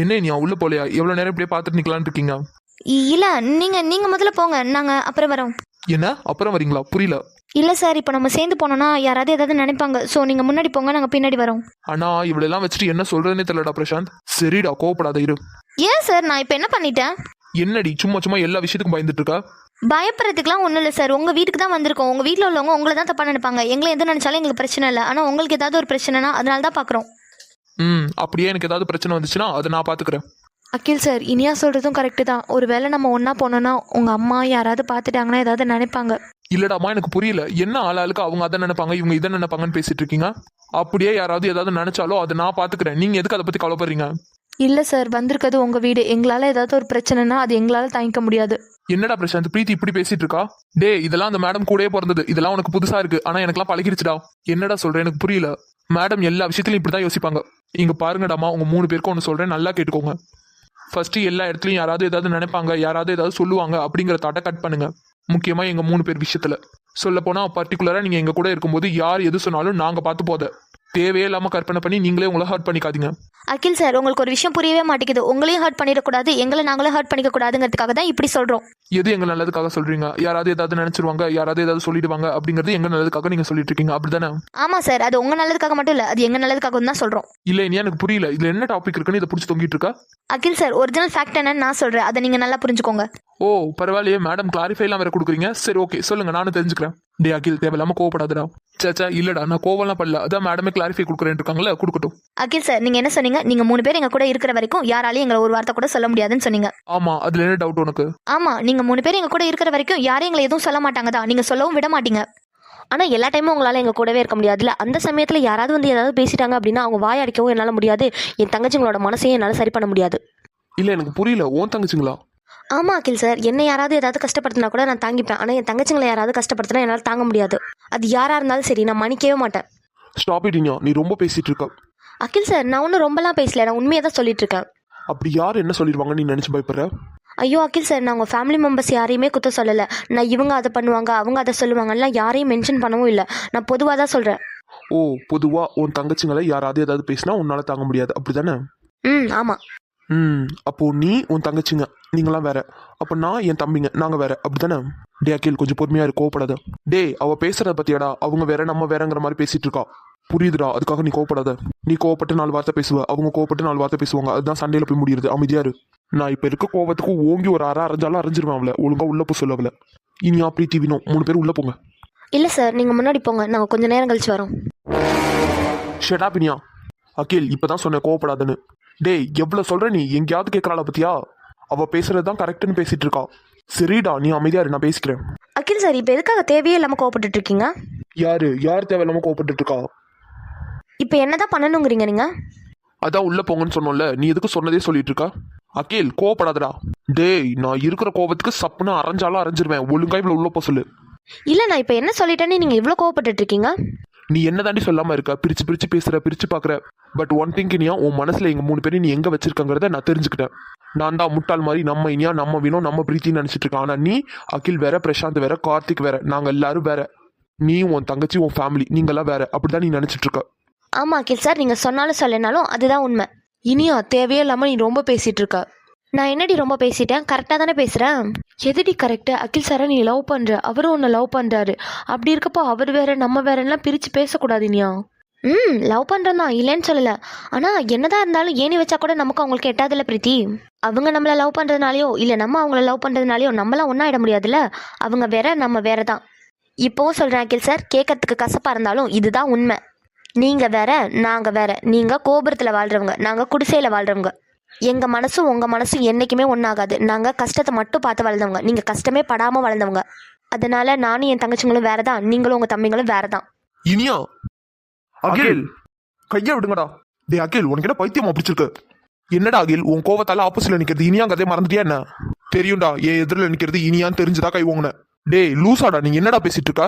என்ன நீ உள்ள போலையா? எவ்வளவு நேரம் இப்படியே பார்த்துட்டு நிக்கலான்னு இருக்கீங்க? இல்ல, நீங்க முதல்ல போங்க, நாங்க அப்புறம் வரோம். என்ன அப்புறம் வரீங்களா? புரியல. இல்ல சார், இப்போ நம்ம சேர்ந்து போனோம்னா யாராவது ஏதாவது நினைப்பாங்க. ஸோ நீங்க முன்னாடி போங்க, நாங்க பின்னாடி வரோம். ஆனா இவ்வளவு வச்சுட்டு என்ன சொல்றதுன்னே தெரியலடா பிரசாந்த். சரிடா, கோவப்படாத இரு. ஏன் சார், நான் இப்போ என்ன பண்ணிட்டேன்? என்னடி சும்மா சும்மா எல்லா விஷயத்துக்கும் பயந்துட்டு இருக்கா? பயப்படுறதுக்குலாம் ஒன்றும் இல்லை சார். உங்கள் வீட்டுக்கு தான் வந்திருக்கோம். உங்கள் வீட்டில் உள்ளவங்க உங்களை தான் தப்பாக நினைப்பாங்க. எங்களை எது நினைச்சாலும் எங்களுக்கு பிரச்சனை இல்லை. ஆனால் உங்களுக்கு ஏதாவது ஒரு பிரச்சனைனா அதனால தான் பார்க்குறோம். அப்படியே எனக்கு ஏதாவது பிரச்சனை வந்துச்சுன்னா அதை நான் பாத்துக்கிறேன். அகில் சார், இனியா சொல்கிறதும் கரெக்டு தான். ஒரு வேளை நம்ம ஒன்றா போனோன்னா உங்கள் அம்மா யாராவது பார்த்துட்டாங்கன்னா ஏதாவது நினைப்பாங்க. இல்லடாமா, எனக்கு புரியல. என்ன ஆளாளுக்கு அவங்க அதை நினைப்பாங்க, இவங்க இதை நினைப்பாங்கன்னு பேசிட்டு இருக்கீங்க? அப்படியே யாராவது ஏதாவது நினைச்சாலும் அதை நான் பாத்துக்கிறேன். நீங்க எதுக்கு அதை பத்தி கவலைப்படுறீங்க? இல்லை சார், வந்திருக்கிறது உங்கள் வீடு. எங்களால் ஏதாவது ஒரு பிரச்சனைனா அது எங்களால் தாங்கிக்க முடியாது. என்னடா பிரசாந்த், பிரீத்தி இப்படி பேசிட்டு இருக்கா? டே, இதெல்லாம் அந்த மேடம் கூடயே பிறந்தது. இதெல்லாம் உனக்கு புதுசா இருக்கு. ஆனா எனக்குலாம் பழகிருச்சுடா. என்னடா சொல்றேன், எனக்கு புரியல. மேடம் எல்லா விஷயத்திலும் இப்படிதான் யோசிப்பாங்க. இங்க பாருங்கடாமா, உங்க 3 பேருக்கும் ஒன்று சொல்றேன், நல்லா கேட்டுக்கோங்க. ஃபர்ஸ்ட் எல்லா இடத்துலயும் யாராவது ஏதாவது நினைப்பாங்க, யாராவது ஏதாவது சொல்லுவாங்க அப்படிங்கிற தாட்டை கட் பண்ணுங்க. முக்கியமா எங்க 3 பேர் விஷயத்துல சொல்ல போனா, பர்டிகுலரா நீங்க எங்க கூட இருக்கும்போது யார் எது சொன்னாலும் நாங்க பார்த்து போத தேவையே இல்லாம கற்பனை பண்ணி நீங்களே உங்களை ஹர்ட் பண்ணிக்காதீங்க. அகில் சார், உங்களுக்கு ஒரு விஷயம் புரியவே மாட்டேங்குது. உங்களையும் ஹர்ட் பண்ணிடக்கூடாது, எங்களை நாங்களும் ஹர்ட் பண்ணிக்க கூடாதுங்கிறதுக்காக தான் இப்படி சொல்றோம். எது எங்க நல்லதுக்காக சொல்றீங்க? யாராவது ஏதாவது நினைச்சிருவாங்க, யாராவது ஏதாவது சொல்லிடுவாங்க அப்படிங்கிறது எங்க நல்லதுக்காக நீங்க சொல்லிட்டு இருக்கீங்க, அப்படிதானே? ஆமா சார், அது உங்க நல்லதுக்காக மட்டும் இல்ல, அது எங்க நல்லதுக்காக தான் சொல்றோம். இல்ல இனி எனக்கு புரியல. இதுல என்ன டாபிக் இருக்குன்னு இதை பிடிச்சி தொங்கிட்டு இருக்கா? அகில் சார், ஒரிஜினல் ஃபேக்ட் என்னன்னு நான் சொல்றேன், அதை நீங்க நல்லா புரிஞ்சுக்கோங்க. ஓ பரவாயில்லையே, மேடம் கிளாரிஃபை எல்லாம் வேற கொடுக்குறீங்க. சரி ஓகே, சொல்லுங்க, நானும் தெரிஞ்சுக்கிறேன். டே அகில், தேவையில்லாம கோவப்படாதடா. சேச்சா இல்லடா, நான் கோவம்லாம் பண்ணல. அதான் மேடமே கிளாரிஃபை கொடுக்குறேன் இருக்காங்களா, கொடுக்கட்டும். அகில் சார், நீங்க என்ன சொன்னீங்க? நீங்க 3 பேர் எங்க கூட இருக்கிற வரைக்கும் யாராலையும் எங்களை ஒரு வார்த்தை கூட சொல்ல முடியாதுன்னு சொன்னீங்க. ஆமா, அதுல என்ன டவுட் உனக்கு? ஆமா, நீங்க 3 பேர் எங்க கூட இருக்கிற வரைக்கும் யாரும் எங்களை எதுவும் சொல்ல மாட்டாங்க தான். நீங்க சொல்லவும் விட மாட்டீங்க. ஆனால் எல்லா டைமும் உங்களால் எங்கள் கூடவே இருக்க முடியாதுல்ல. அந்த சமயத்தில் யாராவது வந்து ஏதாவது பேசிட்டாங்க அப்படின்னா அவங்க வாய் அடிக்கவும் என்னால் முடியாது. என் தங்கச்சிங்களோட மனசையும் என்னால் சரி பண்ண முடியாது. இல்லை எனக்கு புரியல, ஓன் தங்கச்சிங்களா? ஆமாம் அகில் சார், என்னை யாராவது ஏதாவது கஷ்டப்படுத்தினா கூட நான் தாங்கிப்பேன். ஆனால் என் தங்கச்சிங்களை யாராவது கஷ்டப்படுத்தினா என்னால் தாங்க முடியாது. அது யாராக இருந்தாலும் சரி, நான் மன்னிக்கவே மாட்டேன். ஸ்டாப் இட் இனியா, நீ ரொம்ப பேசிட்டு இருக்க. அகில் சார், நான் ஒன்றும் ரொம்பலாம் பேசல, நான் உண்மையை தான் சொல்லிட்டு இருக்கேன். அப்படி யார் என்ன சொல்லிடுவாங்க நீ நினச்சி பயப்படுற? ஐயோ அகில் சார், நான் உங்கள் ஃபேமிலி மெம்பர்ஸ் யாரையுமே குத்த சொல்லலை. நான் இவங்க அதை பண்ணுவாங்க, அவங்க அதை சொல்லுவாங்கலாம் யாரையும் மென்ஷன் பண்ணவும் இல்லை. நான் பொதுவாக தான் சொல்கிறேன். ஓ, பொதுவாக உன் தங்கச்சிங்களை யாராவது ஏதாவது பேசினா உன்னால் தாங்க முடியாது, அப்படிதானே? ஆமாம். அப்போ நீ உன் தங்கச்சிங்க நீங்களாம் வேற, அப்போ நான் என் தம்பிங்க நாங்கள் வேற, அப்படிதானே? டே அகில், கொஞ்சம் பொறுமையா இரு, கோவப்படாத. டே, அவ பேசுறத பத்தியாடா, அவங்க வேற நம்ம வேறங்கிற மாதிரி பேசிட்டு இருக்கா, புரியுதுடா? அதுக்காக நீ கோவப்படாத. நீ கோவப்பட்டு 4 வார்த்தை பேசுவ, அவங்க கோவப்பட்டு 4 வார்த்தை பேசுவாங்க. அதுதான் சண்டையில போய் முடியுது. அமைதியா இரு. நான் இப்ப இருக்க கோவத்துக்கு ஓங்கி ஒரு அரைஞ்சாலும் அரைஞ்சிருவேன் அவளை. ஒழுங்கா உள்ள போ சொல்ல அவளை. இனியா பிரீத்தி வினோ 3 பேர் உள்ள போங்க. இல்லை சார், நீங்கள் முன்னாடி போங்க, நாங்கள் கொஞ்சம் நேரம் கழிச்சு வரோம். Shut up Iniya. அகில், இப்பதான் சொன்னேன் கோவப்படாதுன்னு. டேய், எவ்வளவு சொல்ற நீ? எங்கேயாவது கேட்கறாள பத்தியா? அவ பேசுறதுதான் கரெக்ட்னு பேசிட்டு இருக்கா. சரிடா, நீ அமைதியா இரு, நான் பேசிக்கிறேன். அகில் சார், இப்போ எதுக்காக தேவையே இல்லாமல் கோவப்பட்டு இருக்கீங்க? யார் தேவையில்லாம கோவப்பட்டு இருக்கா? இப்போ என்னதான் பண்ணணுங்கிறீங்க நீங்க? அதான் உள்ள போங்கன்னு சொன்னோம்ல, நீ எதுக்கு சொன்னதே சொல்லிட்டு இருக்கா? அகில், கோவப்படாதடா. டேய், நான் இருக்கிற கோவத்துக்கு சப்புன்னு அரைஞ்சாலும் அரைஞ்சிருவேன். ஒழுங்கா இவ்வளவு உள்ள போ சொல்லு. இல்ல, நான் இப்போ என்ன சொல்லிட்டேன்னு நீங்க இவ்வளவு கோவப்பட்டு இருக்கீங்க? நீ என்ன தாண்டி சொல்லாம இருக்க? பிரிச்சு பேசுற, பிரிச்சு பாக்குற. பட் ஒன் திங் இனியா, உன் மனசுல எங்க 3 பேரும் நீ எங்க வச்சிருக்கங்கிறத நான் தெரிஞ்சுக்கிட்டேன். நான் தான் முட்டாள் மாதிரி நம்ம இனியா, நம்ம வினோ, நம்ம பிரீத்தின்னு நினைச்சிட்டு இருக்கேன். ஆனா நீ அகில் வேற, பிரசாந்த் வேற, கார்த்திக் வேற, நாங்க எல்லாரும் வேற. நீ, உன் தங்கச்சி, உன் ஃபேமிலி, நீங்கெல்லாம் வேற. அப்படிதான் நீ நினைச்சிட்டு இருக்க. ஆமா அகில் சார், நீங்க சொன்னாலும் சொல்லனாலும் அதுதான் உண்மை. இனியா, தேவையே இல்லாம நீ ரொம்ப பேசிட்டு இருக்க. நான் என்னடி ரொம்ப பேசிட்டேன்? கரெக்டாக தானே பேசுகிறேன். எதுடி கரெக்டு? அகில் சாரை நீ லவ் பண்ற, அவரும் உன்னை லவ் பண்றாரு. அப்படி இருக்கப்போ அவர் வேற நம்ம வேறலாம் பிரிச்சு பேசக்கூடாது இனியா. லவ் பண்ணுறேன் தான், இல்லைன்னு சொல்லலை. ஆனால் என்னதான் இருந்தாலும் ஏணி வச்சா கூட நமக்கு அவங்களுக்கு எட்டாதில்ல பிரீத்தி. அவங்க நம்மளை லவ் பண்ணுறதுனாலையோ இல்லை நம்ம அவங்கள லவ் பண்ணுறதுனாலையோ நம்மளாம் ஒன்றாயிட முடியாதுல்ல. அவங்க வேற, நம்ம வேற தான். இப்போவும் சொல்கிறேன் அகில் சார், கேட்கறதுக்கு கசப்பாக இருந்தாலும் இதுதான் உண்மை. நீங்கள் வேற, நாங்கள் வேற. நீங்கள் கோபுரத்தில் வாழ்கிறவங்க, நாங்கள் குடிசையில் வாழ்கிறவங்க. எங்கள் மனசும் உங்கள் மனசும் என்றைக்குமே ஒன்றாகாது. நாங்கள் கஷ்டத்தை மட்டும் பார்த்து வளர்ந்தவங்க, நீங்கள் கஷ்டமே படாமல் வளர்ந்தவங்க. அதனால நானும் என் தங்கச்சிங்களும் வேற தான், நீங்களும் உங்கள் தம்பிங்களும் வேற தான். இனியா, அகில், கையா விடுங்கடா. டே அகில், உனக்கு என்ன பைத்தியமா பிடிச்சிருக்கு? என்னடா அகில், உன் கோவத்தால ஆப்போசிட்ல நிக்கிறது இனியா கதையை மறந்துட்டியா என்ன? தெரியும்டா, என் எதிரில் நிக்கிறது இனியான்னு தெரிஞ்சுதா கை ஓங்குன. டேய் லூசாடா, நீ என்னடா பேசிட்டு இருக்க?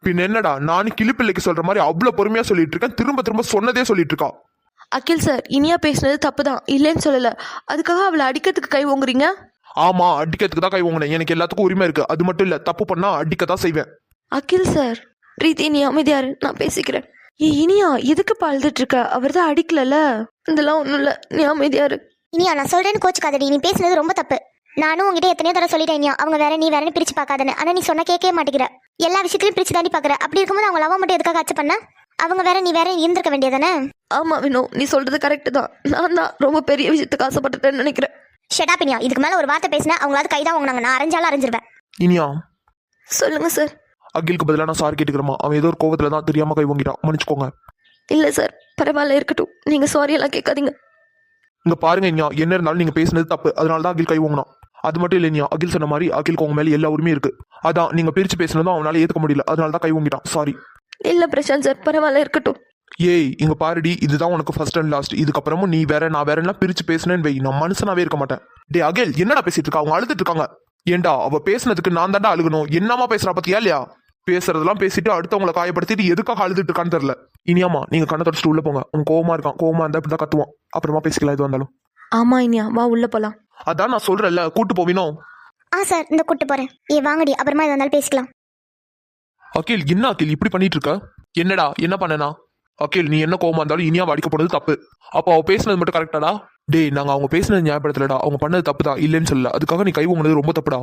பின் என்னடா, நானும் கிளிப்பிள்ளைக்கு சொல்ற மாதிரி அவ்வளவு பொறுமையா சொல்லிட்டு இருக்கேன். திரும்ப திரும்ப சொன்னதே சொல்லிட்டு இருக்கா. அகில் சார், இனியா பேசுனது தப்பு தான், இல்லைன்னு சொல்லல. அதுக்காக அவளை அடிக்கிறதுக்கு கை ஓங்குறீங்க? ஆமா, அடிக்கிறதுக்கு தான் கை ஓங்குனேன். எனக்கு எல்லாத்துக்கும் உரிமை இருக்கு. அது மட்டும் இல்ல, தப்பு பண்ணா அடிக்கத்தான் செய்வேன். அகில் சார், பிரீத்தி நீ அமைதியாரு, நான் பேசிக்கிறேன். இனியா எதுக்கு அழுதுட்டு இருக்க? அவர் தான் அடிக்கலல்ல. இதெல்லாம் ஒன்றும் இல்லை, நீ அமைதியாரு. இனியா நான் சொல்றேன்னு கோச்சுக்காதடி, நீ பேசுனது ரொம்ப தப்பு. நானும் உங்ககிட்ட எத்தனையோ தடவை சொல்லிட்டேன் இனியா, அவங்க வேற நீ வேறன்னு பிரிச்சு பார்க்காதன்னு. ஆனா நீ சொன்னா கேட்கவே மாட்டேங்கிற. எல்லா விஷயத்தையும் பிரிச்சு தாண்டி பாக்குற. அப்படி இருக்கும்போது அவங்க லவ் மட்டும் எதுக்காக அச்ச பண்ண? அவங்க வேற நீ வேற இருந்திருக்க வேண்டியதானே? ஆமா வினோ, நீ சொல்றது கரெக்டு தான். நான் தான் ரொம்ப பெரிய விஷயத்துக்கு ஆசைப்பட்டுட்டேன்னு நினைக்கிறேன். ஷெடாப் இனியா, இதுக்கு மேல ஒரு வார்த்தை பேசினா அவங்களாவது கைதான் வாங்கினாங்க. நான் அரைஞ்சாலும் அரைஞ்சிருவேன். இனியா, சொல்லுங்க சார். அகிலுக்கு பதிலாக நான் சாரி கேட்டுக்கிறேமா. அவன் ஏதோ ஒரு கோவத்துல தான் தெரியாம கை வாங்கிட்டான், மன்னிச்சுக்கோங்க. இல்ல சார், பரவாயில்ல, இருக்கட்டும். நீங்க சாரி எல்லாம் கேட்காதீங்க. இங்க பாருங்க இனியா, என்ன இருந்தாலும் நீங்க பேசுனது தப்பு, அதனால தான் அகில் கை வாங்கினான். அது மட்டும் இல்லை இனியா, அகில் சொன்ன மாதிரி அகிலுக்கு உங்க மேல எல்லா உரிமையும் இருக்கு. அதான் நீங்க பிரிச்சு பேசுனதும் அவனால ஏத்துக்க முடியல, அதனால தான் கை வாங்கிட்டான். சாரி. இல்ல பிரசாந்த் சார், பரவாயில்ல, இருக்கட்டும். ஏய் இங்க பாருடி, இதுதான் உனக்கு ஃபர்ஸ்ட் அண்ட் லாஸ்ட். இதுக்கப்புறமும் நீ வேற நான் வேறன்னா பிரிச்சு பேசுனேன்னு வை, நான் மனுஷனாவே இருக்க மாட்டேன். டே அகில், என்னடா பேசிட்டு இருக்கா? அவங்க அழுதுட்டு இருக்காங்க. ஏண்டா அவ பேசுனதுக்கு நான் தாண்டா அழுகணும்? என்னமா பேசுறா பத்தியா இல்லையா? பேசுறதெல்லாம் பேசிட்டு அடுத்தவங்களை காயப்படுத்திட்டு எதுக்காக அழுதுட்டு இருக்கான்னு தெரியல. இனியாமா நீங்க கண்ணை தொடச்சிட்டு உள்ள போங்க. உங்க கோவமா இருக்கான், கோவமா இருந்தா இப்படிதான் கத்துவான். அப்புறமா பேசிக்கலாம் எது வந்தாலும். ஆமா இனியா, வா உள்ள போலாம். அதான் நான் சொல்றேன்ல, கூட்டு போவினோ. சார் இந்த கூட்டு போறேன். வாங்கடி, அப்புறமா எது வந்தாலும் பேசிக்கலாம். அகில் என்ன அகில் இப்படி பண்ணிட்டு இருக்க? என்னடா என்ன பண்ணனா? அகில் நீ என்ன கோவமா இருந்தாலும் இனியா அடிக்க போனது தப்பு. அப்போ அவ பேசுனது மட்டும் கரெக்டாடா? டேய் நாங்க அவங்க பேசுனது ஞாபகப்படுத்தலடா, அவங்க பண்ணது தப்பு தான், இல்லைன்னு சொல்லல. அதுக்காக நீ கை வாங்கினது ரொம்ப தப்புடா.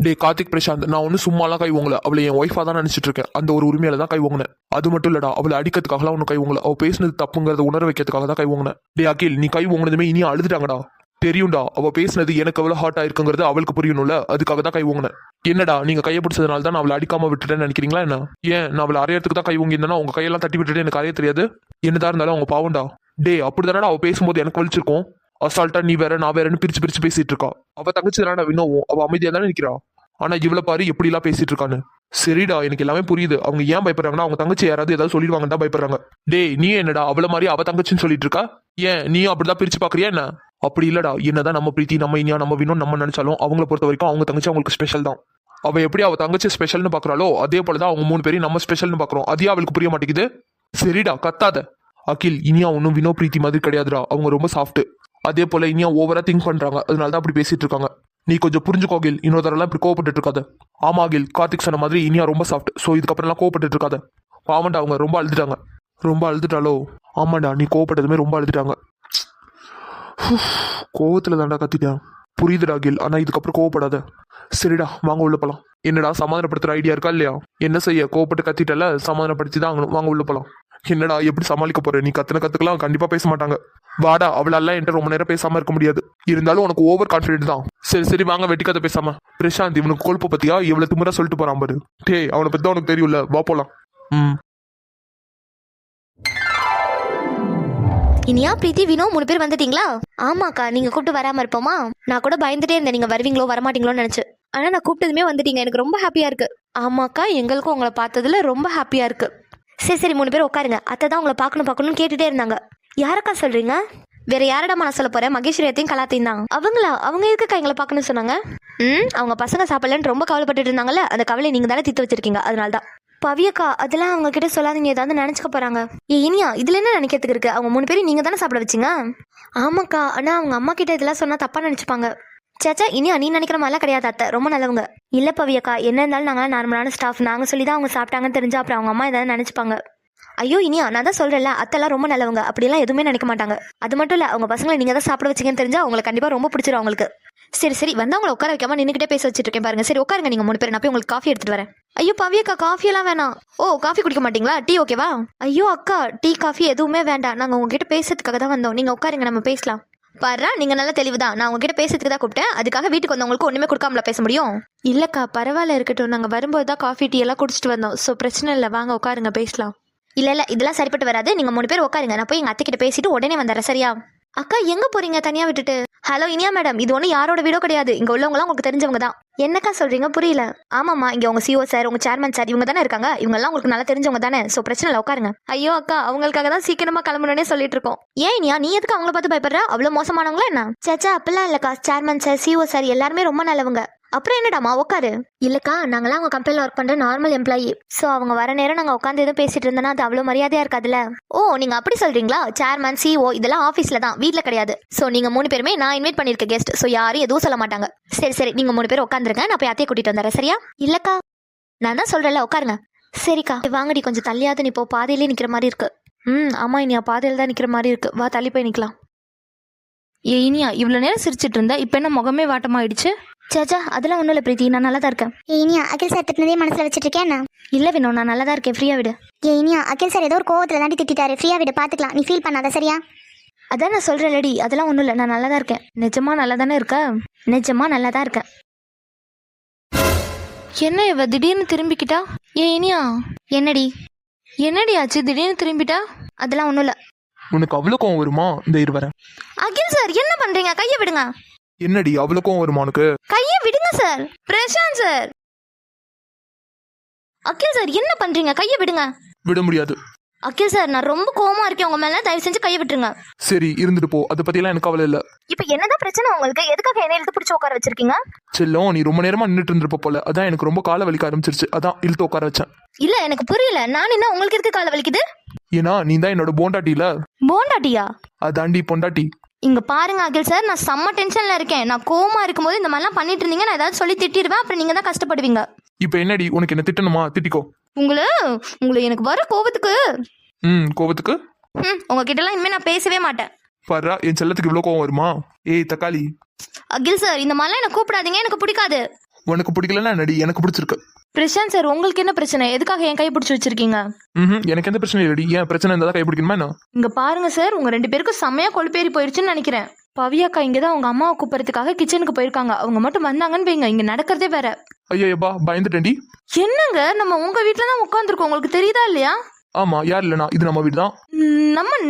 டே கார்த்திக் பிரசாந்த், நான் ஒன்னும் சும்மாலாம் கை வாங்கல. அவளை என் ஒய்ஃபா தான் நினைச்சிட்டு இருக்கேன். அந்த ஒரு உரிமையில தான் கை வாங்கினேன். அது மட்டும் இல்லடா, அவளை அடிக்கிறதுக்காகலாம் ஒன்னும் கை வாங்கல. அவ பேசுனது தப்புங்கிறத உணர வைக்கிறதுக்காக தான் கை வாங்கினேன். டே அகில், நீ கை வாங்கினதுமே இனியா அழுதுட்டாங்கடா. தெரியும்டா, அவ பேசுனது எனக்கு எவ்வளவு ஹார்ட் ஆயிருக்குங்கிறது அவளுக்கு புரியணும்ல, அதுக்காக தான் கை வாங்கினேன். என்னடா நீங்க கையை பிடிச்சதுனால தான் நான் அவளை அடிக்காம விட்டுட்டேன்னு நினைக்கிறீங்களா என்ன? ஏன் நான் அவளை அரையறதுக்கு தான் கை வாங்கியிருந்தேன்னா உங்க கையெல்லாம் தட்டி விட்டுட்டு எனக்கு அறைய தெரியாது? என்னதான் இருந்தாலும் அவங்க பாவம்டா. டே அப்படிதானடா அவ பேசும்போது எனக்கு வலிச்சிருக்கும். அசால்ட்டா நீ வேற நான் வேறன்னு பிரிச்சு பிரிச்சு பேசிட்டு இருக்கா. அவ தங்கச்சி தானே வினோவும், அவ அமைதியா தானே நிக்கிறா. ஆனா இவ்வளவு பாரு எப்படி எல்லாம் பேசிட்டு இருக்கான்னு. சரிடா எனக்கு எல்லாமே புரியுது. அவங்க ஏன் பயப்படுறாங்கன்னா அவங்க தங்கச்சி யாராவது ஏதாவது சொல்லிடுவாங்கன்னு தான் பயப்படுறாங்க. டேய் நீ என்னடா அவள மாதிரி அவ தங்கச்சின்னு சொல்லிட்டு இருக்கா? ஏன் நீ அப்படிதான் பிரிச்சு பாக்குறியா என்ன? அப்படி இல்லடா, என்னதான் நம்ம பிரீத்தி நம்ம இனியா நம்ம வினோம் நம்ம நினைச்சாலும் அவங்கள பொறுத்த வரைக்கும் அவங்க தங்கச்சி அவங்களுக்கு ஸ்பெஷல் தான். அவ எப்படி அவ தங்கச்சி ஸ்பெஷல்னு பாக்குறாளோ அதே போலதான் அவங்க 3 பேரையும் நம்ம ஸ்பெஷல்னு பாக்குறோம். அதே அவளுக்கு புரிய மாட்டேங்குது. சரிடா கத்தாத. அகில், இனியா ஒன்னும் வினோ பிரீத்தி மாதிரி கிடையாதுடா. அவங்க ரொம்ப சாஃப்ட். அதே போல இனியா ஓவரா திங்க் பண்றாங்க, அதனாலதான் அப்படி பேசிட்டு இருக்காங்க. நீ கொஞ்சம் புரிஞ்சுக்கோ அகில், இன்னொரு தடவை இப்படி கோவப்பட்டு இருக்காத. ஆமா அகில், கார்த்திக் சொன்ன மாதிரி இனியா ரொம்ப சாஃப்ட். ஸோ இதுக்கப்புறம்லாம் கோவப்பட்டு இருக்காத. பாவண்டா அவங்க ரொம்ப அழுதுட்டாங்க. ரொம்ப அழுதுட்டாலோ? ஆமாண்டா, நீ கோவப்பட்டதுமே ரொம்ப அழுதுட்டாங்க. கோவத்துல தாண்டா கத்திட்டேன். புரியுதுடா அகில், ஆனா இதுக்கப்புறம் கோவப்படாத. சரிடா வாங்க உள்ள போலாம். என்னடா சமாதானப்படுத்துற ஐடியா இருக்கா இல்லையா? என்ன செய்ய, கோவப்பட்டு கத்திட்டல, சமாதானப்படுத்தி தான் ஆகணும். வாங்க உள்ள போலாம். என்னடா எப்படி சமாளிக்க போற? நீ கத்துன கத்துக்கலாம் கண்டிப்பா பேச மாட்டாங்க. வாடா, அவளால என்கிட்ட ரொம்ப நேரம் பேசாம இருக்க முடியாது. இருந்தாலும் உனக்கு ஓவர் கான்பிடென்ட் தான். சரி சரி வாங்க, வெட்டி கதை பேசாம. பிரசாந்த் இவனுக்கு கொழுப்பு பத்தியா இவ்வளவு திமிரா சொல்லிட்டு போறான் பாரு. டே அவனை பத்தி தான் உனக்கு தெரியும்ல, வா போலாம். இனியா பிரீத்தி வினோ 3 பேர் வந்துட்டீங்களா? ஆமாக்கா, நீங்க கூப்பிட்டு வராம இருப்போமா? நான் கூட பயந்துட்டே இருந்தேன் நீங்க வருவீங்களோ வரமாட்டீங்களோன்னு நினைச்சு. ஆனா நான் கூப்பிட்டதுமே வந்துட்டீங்க, எனக்கு ரொம்ப ஹாப்பியா இருக்கு. ஆமாக்கா, எங்களுக்கும் உங்களை பார்த்ததுல ரொம்ப ஹாப்பியா இருக்கு. சரி சரி 3 பேர் உட்காருங்க. அத்தை தான் உங்களை பார்க்கணும்னு கேட்டுட்டே இருந்தாங்க. யாரக்கா சொல்றீங்க? வேற யாரடாமா நான் சொல்ல போறேன்? மகேஸ்வரியத்தையும் கலாத்தையும் தான். அவங்களா? அவங்க எதுக்குக்கா எங்களை பார்க்கணும்னு சொன்னாங்க? அவங்க பசங்க சாப்பிடலன்னு ரொம்ப கவலைப்பட்டுட்டு இருந்தாங்கல்ல, அந்த கவலை நீங்க தானே தீர்த்து வச்சிருக்கீங்க, அதனால தான். பவியக்கா அதெல்லாம் அவங்க கிட்ட சொல்லாதீங்க, ஏதாவது நினைச்சுக்க போறாங்க. இனியா இதுல என்ன நினைக்கிறதுக்கு இருக்கு? அவங்க 3 பேரும் நீங்க தானே சாப்பிட வச்சிங்க. ஆமாக்கா, ஆனா அவங்க அம்மா கிட்ட இதெல்லாம் சொன்னா தப்பா நினைச்சுப்பாங்க. சேச்சா இனியா நீ நினைக்கிற மாதிரிலாம் கிடையாது அத்தை, ரொம்ப நல்லவங்க. இல்ல பவியக்கா, என்ன இருந்தாலும் நாங்களாம் நார்மலான ஸ்டாஃப். நாங்க சொல்லி தான் அவங்க சாப்பிட்டாங்கன்னு தெரிஞ்சா அப்புறம் அவங்க அம்மா ஏதாவது நினைச்சுப்பாங்க. ஐயோ இனியா, நான் தான் சொல்றேன்ல, அத்தெல்லாம் ரொம்ப நல்லவங்க, அப்படியெல்லாம் எதுவுமே நினைக்க மாட்டாங்க. அது மட்டும் இல்ல, அவங்க பசங்களை நீங்க தான் சாப்பிட வச்சிங்கன்னு தெரிஞ்சா அவங்களுக்கு கண்டிப்பா ரொம்ப பிடிச்சிரும் அவங்களுக்கு. சரி சரி வந்தவங்களை உட்கார வைக்காம நின்னுக்கிட்டே பேச வச்சுட்டு இருக்கேன் பாருங்க. சரி உட்காருங்க நீங்க 3 பேர், நான் போய் உங்களுக்கு காஃபி எடுத்துட்டு வரேன். ஐயோ பவியக்கா, காஃபி எல்லாம் வேணாம். ஓ காஃபி குடிக்க மாட்டீங்களா? டீ ஓகேவா? ஐயோ அக்கா, டீ காஃபி எதுவுமே வேண்டாம், நாங்க உங்ககிட்ட பேசுறதுக்காக தான் வந்தோம். நீங்க உட்காருங்க, நம்ம பேசலாம். பாரு நீங்க நல்ல தெளிவுதான். நான் உங்ககிட்ட பேசுறதுக்கு தான் கூப்பிட்டேன், அதுக்காக வீட்டுக்கு வந்தவங்களுக்கு ஒண்ணுமே கொடுக்காமல பேச முடியும்? இல்லக்கா பரவாயில்ல, இருக்கட்டும். நாங்க வரும்போது தான் காஃபி டீ எல்லாம் குடிச்சிட்டு வந்தோம். ஸோ பிரச்சனை இல்லை, வாங்க உட்காருங்க பேசலாம். இல்ல இதெல்லாம் சரிப்பட்டு வராது. நீங்க 3 பேர் உட்காருங்க, நான் போய் எங்க அத்தை கிட்ட பேசிட்டு உடனே வந்துடுறேன். சரியா? அக்கா எங்க போறீங்க தனியா விட்டுட்டு? ஹலோ இனியா மேடம், இது ஒன்றும் யாரோட வீடோ கிடையாது. இங்க உள்ளவங்களாம் உங்களுக்கு தெரிஞ்சவங்க தான். என்னக்கா சொல்றீங்க? புரியல. ஆமாம்மா, இங்க உங்க சிஓ சார், உங்க சேர்மன் சார், இவங்க தானே இருக்காங்க. இவங்க எல்லாம் உங்களுக்கு நல்லா தெரிஞ்சவங்க தானே. சோ பிரச்சனை இல்லை, உட்காருங்க. ஐயோ அக்கா, அவங்களுக்காக தான் சீக்கிரமா கிளம்பணும்னே சொல்லிட்டு இருக்கோம். ஏன் இனியா நீ எதுக்கு அவங்கள பார்த்து பயப்படுற? அவ்வளவு மோசமானவங்களா என்ன? சேச்சா அப்பெல்லாம் இல்லக்கா, சேர்மன் சார் சிஓ சார் எல்லாருமே ரொம்ப நல்லவங்க. அப்புறம் என்னடாமா உட்காரு. இல்லக்கா, நாங்களாம் அவங்க கம்பெனில ஒர்க் பண்ற நார்மல் எம்ப்ளாயி. சோ அவங்க வர நேரம் நாங்க உட்காந்து எதுவும் பேசிட்டு இருந்தோம்னா அது அவ்வளவு மரியாதையா இருக்காதுல்ல. ஓ நீங்க அப்படி சொல்றீங்களா? சேர்மன் சிஓ இதெல்லாம் ஆபீஸ்ல தான், வீட்ல கிடையாது. சோ நீங்க 3 பேருமே நான் இன்வைட் பண்ணிருக்க கெஸ்ட். சோ யாரும் எதுவும் சொல்ல மாட்டாங்க. சரி சரி நீங்க 3 பேர் உட்காந்துருங்க, நான் போய் அத்தையை கூட்டிட்டு வந்துடுறேன். சரியா? இல்லக்கா நான் தான் சொல்றேன்ல, உட்காருங்க. சரிக்கா வாங்கடி, கொஞ்சம் தள்ளியாவது நீ, இப்போ பாதையிலே நிக்கிற மாதிரி இருக்கு. ஆமா இனியா, பாதையில தான் நிக்கிற மாதிரி இருக்கு. வா தள்ளி போய் நிக்கலாம். இனியா இவ்வளோ நேரம் சிரிச்சிட்டு இருந்தா இப்போ என்ன முகமே வாட்டமாயிடுச்சு? சேச்சா அதெல்லாம் ஒன்றும் இல்லை பிரீத்தி, நான் நல்லா தான் இருக்கேன். இனியா அகில் சார் திட்டினதே மனசுல வச்சிட்டு இருக்கேன். இல்லை வினோ, நான் நல்லா தான் இருக்கேன், ஃப்ரீயாக விடு. இனியா அகில் சார் ஏதோ ஒரு கோவத்துல தாண்டி திட்டாரு, ஃப்ரீயா விடு, பாத்துக்கலாம், நீ ஃபீல் பண்ணாத சரியா? அதான் நான் சொல்கிறேன் லேடி, அதெல்லாம் ஒன்றும் இல்லை, நான் நல்லா தான் இருக்கேன். நிஜமா நல்லா தானே இருக்க? நிஜமா நல்லா தான் இருக்கேன். என்ன இவ திடீர்னு திரும்பிக்கிட்டா? இனியா என்னடி? என்னடி ஆச்சு திடீர்னு திரும்பிட்டா? அதெல்லாம் ஒன்றும் இல்லை. உனக்கு அவ்வளோ கோவம் வருமா? இந்த இரு வரேன். அகில் சார் என்ன பண்ணுறீங்க? கையை விடுங்க. என்னடி அவ்வளோ கோவம் வருமா உனக்கு? கையை விடுங்க சார். பிரசாந்த் சார். அகில் சார் என்ன பண்றீங்க? கையை விடுங்க. விட முடியாது. அகில் சார் நான் ரொம்ப கோவமா இருக்கேன் உங்க மேல, தயவு செஞ்சு கையை விட்டுருங்க. சரி இருந்துட்டு போ, அதை பத்தியெல்லாம் எனக்கு கவலை இல்லை. இப்போ என்னதான் பிரச்சனை உங்களுக்கு? எதுக்காக என்ன இழுத்து பிடிச்சி உட்கார வச்சிருக்கீங்க? செல்லம், நீ ரொம்ப நேரமா நின்றுட்டு இருந்திருப்ப போல, அதான் எனக்கு ரொம்ப காலை வலிக்க ஆரம்பிச்சிருச்சு, அதான் இழுத்து உட்கார வச்சேன். இல்ல எனக்கு புரியல, நான் என்ன உங்களுக்கு எதுக்கு காலை வலிக்குது? ஏன்னா நீ தான் என்னோட போண்டாட்டில. போண்டாட்டியா? அதாண்டி பொண்டாட்டி. இங்க பாருங்க அகில் சார், நான் செம்ம டென்ஷன்ல இருக்கேன். நான் கோவமா இருக்கும்போது இந்த மாதிரிலாம் பண்ணிட்டு இருந்தீங்க, நான் ஏதாவது சொல்லி திட்டிடுவேன், அப்புறம் நீங்க தான் கஷ்டப்படுவீங்க. இப்போ என்னடி உனக்கு என்ன திட்டணுமா? திட்டிக்கோ. உங்களை எனக்கு வர கோவத்துக்கு கோவத்துக்கு உங்ககிட்ட எல்லாம் இனிமே நான் பேசவே மாட்டேன். பாரா, என் செல்லத்துக்கு இவ்வளோ கோவம் வருமா? ஏய் தக்காளி. அகில் சார் இந்த மாதிரிலாம் என்ன கூப்பிடாதீங்க, எனக்கு பிடிக்காது. உனக்கு பிடிக்கலன்னா நடி, எனக்கு பிடிச்சிருக்கு. பிரசாந்த் சார் உங்களுக்கு என்ன பிரச்சனை? எதுக்காக என் கை பிடிச்சி வச்சிருக்கீங்க? எனக்கு எந்த பிரச்சனையும் இல்லடி. ஏன் பிரச்சனை இருந்தால் கை பிடிக்கணுமா என்ன? இங்க பாருங்க சார், உங்க 2 பேருக்கும் செம்மையா கொழுப்பேறி போயிடுச்சுன்னு நினைக்கிறேன். பவியாக்கா இங்கதான் அவங்க அம்மாவை கூப்பிடுறதுக்காக கிச்சனுக்கு போயிருக்காங்க. அவங்க மட்டும் வந்தாங்கன்னு வைங்க, இங்க நடக்கிறதே வேற. ஐயோப்பா பயந்துட்டேன்டி. என்னங்க, நம்ம உங்க வீட்டுல தான் உட்காந்துருக்கோம், உங்களுக்கு தெரியுதா இல்லையா? ஆமா, யார் இல்லைனா இது நம்ம வீடு தான்.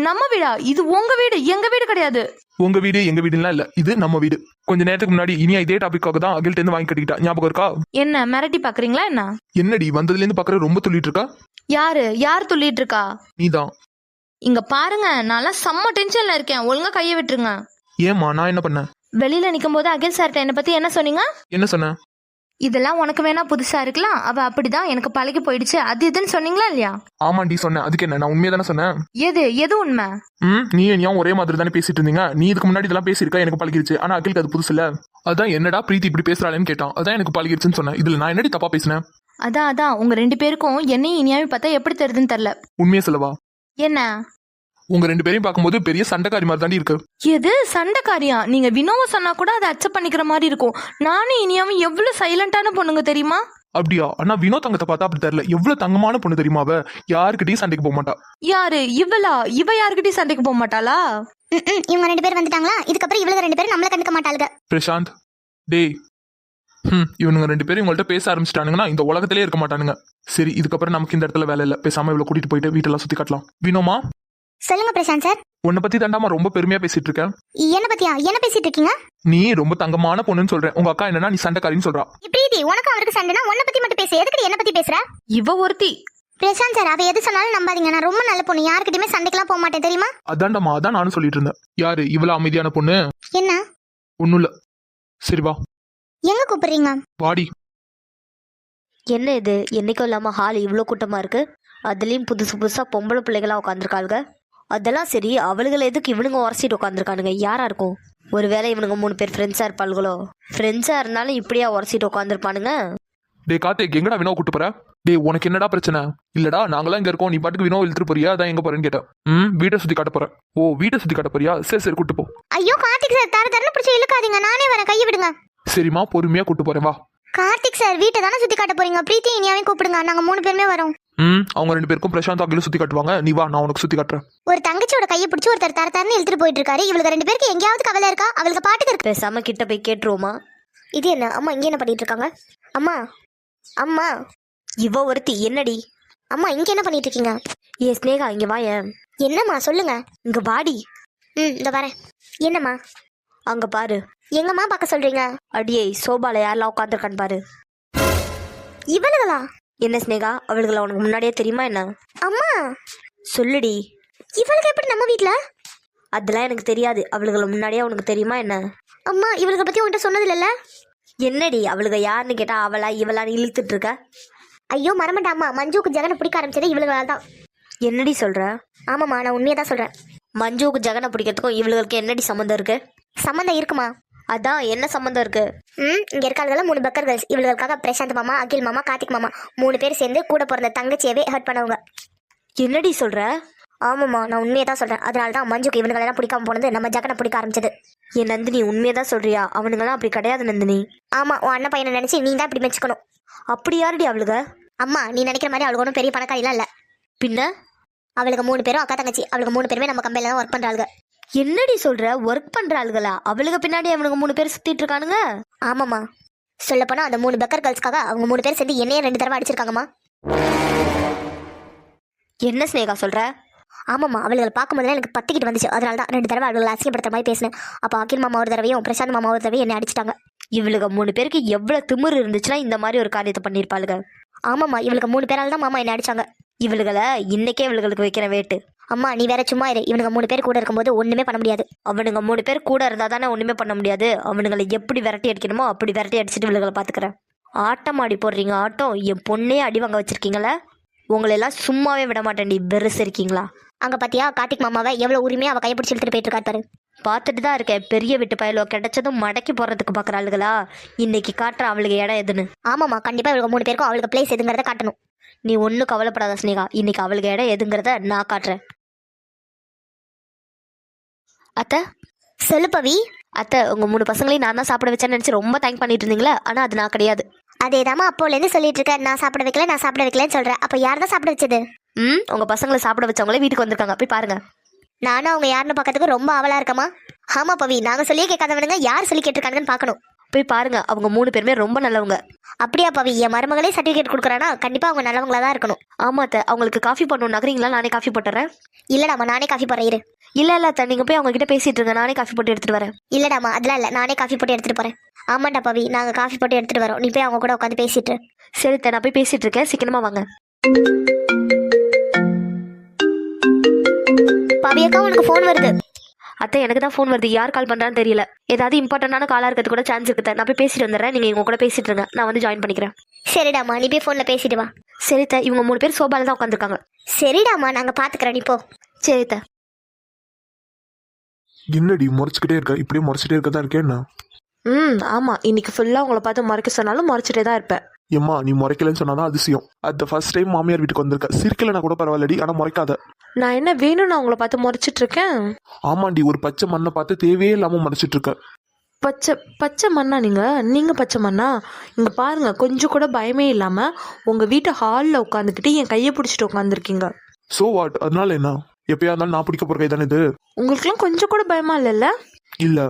நம்ம வீடா? இது உங்க வீடு, எங்க வீடு கிடையாது. உங்க வீடு எங்க வீடுலாம் இல்ல, இது நம்ம வீடு. கொஞ்ச நேரத்துக்கு முன்னாடி இனியா இதே டாபிக்காக தான் அகில்ட்ட இருந்து வாங்கி கட்டிக்கிட்டா, ஞாபகம் இருக்கா? என்ன மிரட்டி பாக்குறீங்களா என்ன? என்னடி வந்ததுல இருந்து பாக்குற ரொம்ப துள்ளிட்டு இருக்கா? யார் துள்ளிட்டு இருக்கா? நீதான். இங்க பாருங்க, நான்லாம் செம்ம டென்ஷன்ல இருக்கேன், ஒழுங்கா கையை விட்டுருங்க. ஏமா நான் என்ன பண்ணேன்? வெளியில நிக்கும் போது அகில் சார்ட்ட என்ன பத்தி என்ன சொன்னீங்க? என்ன சொன்ன? இதெல்லாம் உனக்கு வேணா புதுசா இருக்கலாம், அவ அப்படிதான் எனக்கு பழகி போயிடுச்சு அது இதுன்னு சொன்னீங்களா இல்லையா? ஆமாண்டி சொன்னேன். அதுக்கு என்ன, நான் உண்மையா தானே சொன்னேன். எது உண்மை? நீ ஏன் ஒரே மாதிரி தானே பேசிட்டு இருந்தீங்க. நீ இதுக்கு முன்னாடி இதெல்லாம் பேசியிருக்கா, எனக்கு பழகிருச்சு. ஆனா அகிலுக்கு அது புதுசு இல்ல. அதான் என்னடா பிரீத்தி இப்படி பேசுறாளேன்னு கேட்டான். அதான் எனக்கு பழகிருச்சுன்னு சொன்னேன். இதுல நான் என்னடி தப்பா பேசினேன்? அதான் உங்க 2 பேருக்கும் என்னையும் இனியாவையும் பார்த்தா எப்படி தெரியுதுன்னு தெரியல. உண்மையே சொல்லவா? என்ன? உங்க 2 பேரையும் பார்க்கும்போது பெரிய சண்டைக்காரி மாதிரி தாண்டி இருக்கு. எது சண்டைக்காரியா? நீங்க வினோவை சொன்னா கூட அதை அக்செப்ட் பண்ணிக்கிற மாதிரி இருக்கும். நானும் இனியாவும் எவ்வளவு சைலண்டான பொண்ணுங்க தெரியுமா? அப்படியா? ஆனா வினோ தங்கத்தை பார்த்தா அப்படி தெரியல. எவ்வளவு தங்கமான பொண்ணு தெரியுமா? அவ யாருக்கிட்டையும் சண்டைக்கு போக மாட்டா. யாரு இவளா? இவ யாருக்கிட்டையும் சண்டைக்கு போக மாட்டாளா? இவங்க 2 பேர் வந்துட்டாங்களா, இதுக்கப்புறம் இவங்க 2 பேரும் நம்மள கண்டுக்க மாட்டாளுங்க. பிரசாந்த், டேய், இவனுங்க 2 பேரும் உங்கள்ட்ட பேச ஆரம்பிச்சிட்டானுங்கன்னா இந்த உலகத்திலே இருக்க மாட்டானுங்க. சரி, இதுக்கப்புறம் நமக்கு இந்த இடத்துல வேலை இல்ல. பேசாம இவ்வளவு கூட்டிட்டு போயிட்டு வீட்டெல்லாம் சுத்தி காட்டலாம். வினோமா? சொல்லுங்க பிரசாந்த் சார். உன்னை பத்தி தாண்டாமா ரொம்ப பெருமையா பேசிட்டு இருக்கேன். என்ன பத்தியா என்ன பேசிட்டு இருக்கீங்க? நீ ரொம்ப தங்கமான பொண்ணுன்னு சொல்றேன். உங்க அக்கா என்னன்னா நீ சண்டைக்காரின்னு சொல்றா. பிரீத்தி, உனக்கு அவருக்கு சண்டைனா உன்னை பத்தி மட்டும் பேசு, எதுக்கு என்ன பத்தி பேசுற? இவ ஒருத்தி. பிரசாந்த் சார், அவ எது சொன்னாலும் நம்பாதீங்க. நான் ரொம்ப நல்ல பொண்ணு, யாருக்கிட்டயுமே சண்டைக்கெல்லாம் போக மாட்டேன் தெரியுமா? அதான்டாமா, அதான் நானும் சொல்லிட்டு இருந்தேன். யாரு இவ்வளவு அமைதியான பொண்ணு? என்ன? ஒண்ணும் இல்ல. சரி வா. எங்க கூப்பிடுறீங்க? வாடி. என்ன இது என்னைக்கும் இல்லாம ஹால் இவ்வளோ கூட்டமா இருக்கு, அதுலயும் புதுசா பொம்பளை பிள்ளைகளா உட்காந்துருக்காளுங்க. அதெல்லாம் சரி, அவளுகளை எதுக்கு இவனுங்க உரசிட்டு உட்காந்துருக்கானுங்க? யாரா இருக்கும்? ஒருவேளை இவனுங்க 3 பேர் ஃப்ரெண்ட்ஸா இருப்பாளுகளோ? ஃப்ரெண்ட்ஸா இருந்தாலும் இப்படியா உரசிட்டு உட்காந்துருப்பானுங்க? டே கார்த்திக், எங்கடா வினோ கூட்டு போற? டே உனக்கு என்னடா பிரச்சனை? இல்லடா நாங்களாம் இங்க இருக்கோம், நீ பாட்டுக்கு வினோ இழுத்துட்டு போறியா? அதான் எங்க போறேன்னு கேட்டேன். வீட்டை சுத்தி காட்ட போறேன். ஓ, வீட்டை சுத்தி காட்ட போறியா? சரி கூட்டு போ. ஐயோ கார்த்திக் சார், தரன்னு பிடிச்சி இழுக்காதீங்க, நானே வரேன், கையை விடுங்க. சரிம்மா, பொறுமையா கூட்டு போறேன் வா. கார்த்திக் சார், வீட்டை தானே சுத்தி காட்ட போறீங்க, பிரீத்தி இனியாவையும் கூப்பிடுங்க, நாங்க 3 பேருமே வரோம். அவங்க 2 பேருக்கும் பிரசாந்த் அகிலும் சுத்தி காட்டுவாங்க. நீ வா, நான் உனக்கு சுத்தி காட்டுறேன். ஒரு தங்கச்சியோட கையை பிடிச்சி ஒருத்தர் தரன்னு இழுத்துட்டு போயிட்டு இருக்காரு. இவளுக்கு 2 பேருக்கு எங்கேயாவது கவலை இருக்கா? அவளுக்கு பாட்டுக்கு இருக்கு. பேசாம கிட்ட போய் கேட்டுருவோமா? இது என்ன அம்மா இங்க என்ன பண்ணிட்டு இருக்காங்க? அம்மா இவ ஒருத்தி. என்னடி? அம்மா இங்க என்ன பண்ணிட்டு இருக்கீங்க? ஏ ஸ்னேகா, இங்க வாயேன். என்னம்மா சொல்லுங்க. இங்க வாடி. இந்த வரேன். என்னம்மா? அங்க பாரு. எங்கம்மா பார்க்க சொல்றீங்க? அடியே, சோபால யாரெல்லாம் உட்காந்துருக்கான்னு பாரு. இவளுகளா? என்ன ஸ்னேகா, அவளுகளை உனக்கு முன்னாடியே தெரியுமா என்ன? அம்மா சொல்லுடி. இவளுக்கு எப்படி நம்ம வீட்ல? அதெல்லாம் எனக்கு தெரியாது. அவளுகளை முன்னாடியே உனக்கு தெரியுமா என்ன? அம்மா இவளுக்கு பத்தி உன்கிட்ட சொன்னது இல்லைல்ல? என்னடி அவளுக யாருன்னு கேட்டா அவளா இவளான்னு இழுத்துட்டு இருக்க? ஐயோ மறமாட்டாம்மா, மஞ்சுவுக்கு ஜெகனை பிடிக்க ஆரம்பிச்சதே இவளுகளால் தான். என்னடி சொல்ற? ஆமாம்மா, நான் உண்மையை தான் சொல்றேன். மஞ்சுவுக்கு ஜெகனை பிடிக்கிறதுக்கும் இவளுக்கு என்னடி சம்மந்தம் இருக்கு? சம்மந்தம் இருக்குமா? அதான் என்ன சம்மந்தம் இருக்கு? இங்க இருக்காளுகள 3 பக்கர்கள். இவளுக்காக பிரசாந்த் மாமா, அகில் மாமா, கார்த்திக் மாமா 3 பேர் சேர்ந்து கூட பிறந்த தங்கச்சியவே ஹர்ட் பண்ணவங்க. என்னடி சொல்ற? ஆமாம்மா நான் உண்மையை தான் சொல்றேன். அதனால தான் மஞ்சுக்கு இவனுங்களெல்லாம் பிடிக்காம போனது நம்ம ஜகனை பிடிக்க ஆரம்பிச்சது. என் நந்தினி உண்மையை தான் சொல்றியா? அவனுங்களாம் அப்படி கிடையாது நந்தினி. ஆமா உன் அண்ணன் பையனை நினைச்சு நீ தான் இப்படி மெச்சுக்கணும். அப்படி யாருடி அவளுக? அம்மா நீ நினைக்கிற மாதிரி அவளுக்கு ஒன்றும் பெரிய பணக்காரிலாம் இல்ல. பின்ன அவளுக்கு 3 பேரும் அக்கா தங்கச்சி. அவளுக்கு 3 பேருமே நம்ம கம்பெனில தான் ஒர்க் பண்றாளுங்க. என்னடி சொல்ற? ஒர்க் பண்ற ஆளுகளா? அவளுக்கு பின்னாடி அவனுங்க 3 பேர் சுத்திட்டு இருக்கானுங்க. ஆமாம்மா சொல்லப்போனா அந்த 3 பெக்கர் கேர்ள்ஸ்க்காக அவங்க 3 பேர் சேர்ந்து என்னையே 2 தடவை அடிச்சிருக்காங்கம்மா. என்ன ஸ்னேகா சொல்ற? ஆமாம்மா அவளுகளை பார்க்கும்போதுலாம் எனக்கு பத்திக்கிட்டு வந்துச்சு. அதனால தான் 2 தடவை அவளுகளை அசிங்கப்படுத்துற மாதிரி பேசினேன். அப்போ அகில் மாமா ஒரு தடவையும் பிரசாந்த் மாமா ஒரு தடவையும் என்னை அடிச்சிட்டாங்க. இவளுக 3 பேருக்கு எவ்வளவு திமிரு இருந்துச்சுன்னா இந்த மாதிரி ஒரு காரியத்தை பண்ணிருப்பாளுங்க. ஆமாம்மா இவளுக்கு 3 பேரால தான் மாமா என்னை அடிச்சாங்க. இவளுகளை இன்னைக்கே இவளுகளுக்கு வைக்கிற வேட்டு. அம்மா நீ வேற சும்மா இரு. இவனுங்க 3 பேர் கூட இருக்கும்போது ஒண்ணுமே பண்ண முடியாது. அவனுங்க 3 பேர் கூட இருந்தா தானே ஒண்ணுமே பண்ண முடியாது. அவனுங்களை எப்படி விரட்டி அடிக்கணுமோ அப்படி விரட்டி அடிச்சுட்டு இவளுகளை பாத்துக்கிறேன். ஆட்டம் ஆடி போடுறீங்க ஆட்டம். என் பொண்ணே அடி வாங்க வச்சிருக்கீங்களே. உங்களை எல்லாம் சும்மாவே விட மாட்டேன்டி. பெருசு இருக்கீங்களா? அங்க பாத்தியா கார்த்திக் மாமாவை எவ்வளவு உரிமையா அவ கையை பிடிச்சி இழுத்துட்டு போயிட்டு இருக்காரு பாரு. பார்த்துட்டு தான் இருக்கேன். பெரிய வீட்டு பயலோ கிடைச்சதும் மடக்கி போடுறதுக்கு பாக்குறாளுகளா? இன்னைக்கு காட்டுற அவளுக்கு இடம் எதுன்னு. ஆமாம்மா கண்டிப்பா இவளுக்கு 3 பேருக்கும் அவளுக்கு பிளேஸ் எதுங்கிறத காட்டணும். நீ ஒன்றும் கவலைப்படாத ஸ்னேகா. இன்னைக்கு அவளுக்கு இடம் எதுங்கிறத நான் காட்டுறேன். அத்தை சொல்லு பவி. அத்தை உங்க 3 பசங்களையும் நான் தான் சாப்பிட வச்சேன்னு நினைச்சு ரொம்ப தேங்க் பண்ணிட்டு இருந்தீங்களா? ஆனா அது நான் கிடையாது. அதேதாம்மா அப்போலேருந்து சொல்லிட்டு இருக்க. நான் சாப்பிட வைக்கலன்னு சொல்றேன். அப்ப யார் தான் சாப்பிட வச்சது? உங்க பசங்களை சாப்பிட வச்சவங்களே வீட்டுக்கு வந்திருக்காங்க. போய் பாருங்க. நானும் அவங்க யாருன்னு பார்க்கறதுக்கு ரொம்ப ஆவலா இருக்கமா. ஆமா பவி நாங்க சொல்லியே கேட்காதவனுங்க யார் சொல்லி கேட்டிருக்காங்கன்னு பார்க்கணும். போய் பாருங்க. அவங்க 3 பேருமே ரொம்ப நல்லவங்க. அப்படியா பவி? என் மருமகளே சர்டிஃபிகேட் கொடுக்குறானா கண்டிப்பா அவங்க நல்லவங்களா தான் இருக்கணும். ஆமா அத்தை. அவங்களுக்கு காஃபி போடணும் நகரீங்களா? நானே காஃபி போட்டுறேன். இல்லடாமா நானே காஃபி போடுறேன் இரு. இல்ல அத்தை நீங்க போய் அவங்க கிட்ட பேசிட்டு இருங்க. நானே காஃபி போட்டு எடுத்துட்டு வரேன். இல்லடாமா அதெல்லாம் இல்ல நானே காஃபி போட்டு எடுத்துட்டு போறேன். ஆமாண்டா பவி நாங்க காஃபி போட்டு எடுத்துட்டு வரோம். நீ போய் அவங்க கூட உட்காந்து பேசிட்டு. சரி அத்தை நான் போய் பேசிட்டு இருக்கேன். சீக்கிரமா வாங்க. பவி அக்கா உனக்கு ஃபோன் வருது. அத்தை எனக்கு தான் ஃபோன் வருது. யார் கால் பண்றான்னு தெரியல. ஏதாவது இம்பார்ட்டன்டான காலா இருக்கிறது கூட சான்ஸ் இருக்குது. நான் போய் பேசிட்டு வந்துடுறேன். நீங்க இவங்க கூட பேசிட்டு இருங்க. நான் வந்து ஜாயின் பண்ணிக்கிறேன். சரிடாமா நீ போய் ஃபோன்ல பேசிட்டு வா. சரி அத்தை. இவங்க 3 பேர் சோபால தான் உட்காந்துருக்காங்க. சரிடாமா நாங்க பாத்துக்கிறோம் நீ போ. சரி அத்தை. என்னடி முறைச்சிக்கிட்டே இருக்க? இப்படியே முறைச்சிட்டே இருக்கதான் இருக்கேன் என்ன? ஆமா. இன்னைக்கு ஃபுல்லா உங்களை பார்த்து முறைக்க சொன்னாலும் முறைச்சிட்டே தான் இருப்பேன். ஏம்மா நீ முறைக்கலன்னு சொன்னாதான் அதிசயம். அட் ஃபர்ஸ்ட் டைம் மாமியார் வீட்டுக்கு வந்திருக்க. சிரிக்கலனா கூட பரவாயில்லடி, ஆனா முறைக்காத. நான் என்ன வேணும்? நான் உங்களை பார்த்து முறைச்சிட்டு இருக்கேன். ஆமாண்டி ஒரு பச்சை மண்ணை பார்த்து தேவையே இல்லாம முறைச்சிட்டு இருக்க. பச்சை மண்ணா? நீங்க பச்சை மண்ணா? இங்க பாருங்க, கொஞ்சம் கூட பயமே இல்லாம உங்க வீட்டு ஹால்ல உட்காந்துக்கிட்டு என் கையை பிடிச்சிட்டு உட்காந்துருக்கீங்க. So what? அதனால என்ன? எப்பயா இருந்தாலும் நான் பிடிக்க போற கை தானே இது. உங்களுக்குலாம் கொஞ்சம் கூட பயமா இல்லைல்ல? இல்ல.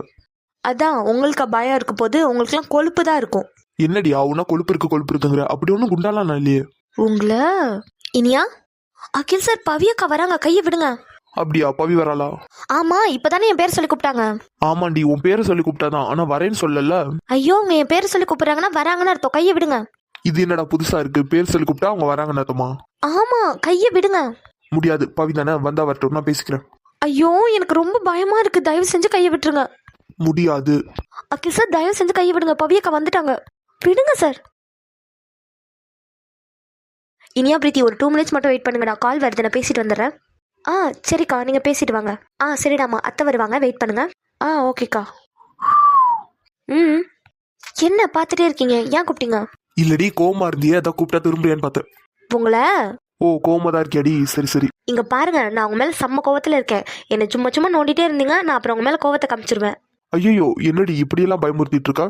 அதான் உங்களுக்கு பயம் இருக்க போது உங்களுக்குலாம் கொழுப்பு தான் இருக்கும். என்னடி ஆவுனா கொழுப்பு இருக்குங்கிற? அப்படி ஒன்றும் குண்டாலாம் நான் இல்லையே. உங்களை இனியா? அகில் சார் பவியக்கா வராங்க, கையை விடுங்க. அப்படியா? பவி வராளா? ஆமா இப்பதானே என் பேர் சொல்லி கூப்பிட்டாங்க. ஆமாண்டி உன் பேரை சொல்லி கூப்பிட்டாதான், ஆனா வரேன்னு சொல்லல. ஐயோ உங்க என் பேர் சொல்லி கூப்பிடுறாங்கன்னா வராங்கன்னு அர்த்தம். கையை விடுங்க. இது என்னடா புதுசா இருக்கு? பேர் சொல்லி கூப்பிட்டா அவங்க வராங்கன்னு அர்த்தமா? ஆமா கையை விடுங்க. முடியாது. பவி தானே, வந்தா வரட்டும், நான் பேசிக்கிறேன். ஐயோ எனக்கு ரொம்ப பயமா இருக்கு, தயவு செஞ்சு கையை விட்டுருங்க. முடியாது. அகில் சார் தயவு செஞ்சு கையை விடுங்க, பவியக்கா வந்துட்டாங்க. விடுங்க சார். இனியா பிரீத்தி ஒரு 2 மினிட்ஸ் மட்டும் வெயிட் பண்ணுங்கடா. கால் வருது, நான் பேசிட்டு வந்துடுறேன். சரிக்கா நீங்க பேசிட்டு வாங்க. சரிடாமா அத்தை வருவாங்க, வெயிட் பண்ணுங்க. ஓகேக்கா. என்ன பார்த்துட்டே இருக்கீங்க? ஏன் கூப்பிட்டீங்க? இல்லடி கோவமா இருந்தியே, அதான் கூப்பிட்டா திரும்பியான்னு பார்த்தேன். உங்களை ஓ கோவமா தான் இருக்கியாடி? சரி சரி. இங்க பாருங்க, நான் உங்க மேல செம்ம கோவத்துல இருக்கேன். என்னை சும்மா சும்மா நோண்டிட்டே இருந்தீங்க, நான் அப்புறம் உங்க மேல கோவத்தை காமிச்சிருவேன். ஐயோ என்னடி இப்படியெல்லாம் பயமுறுத்திட்டு இருக்கா?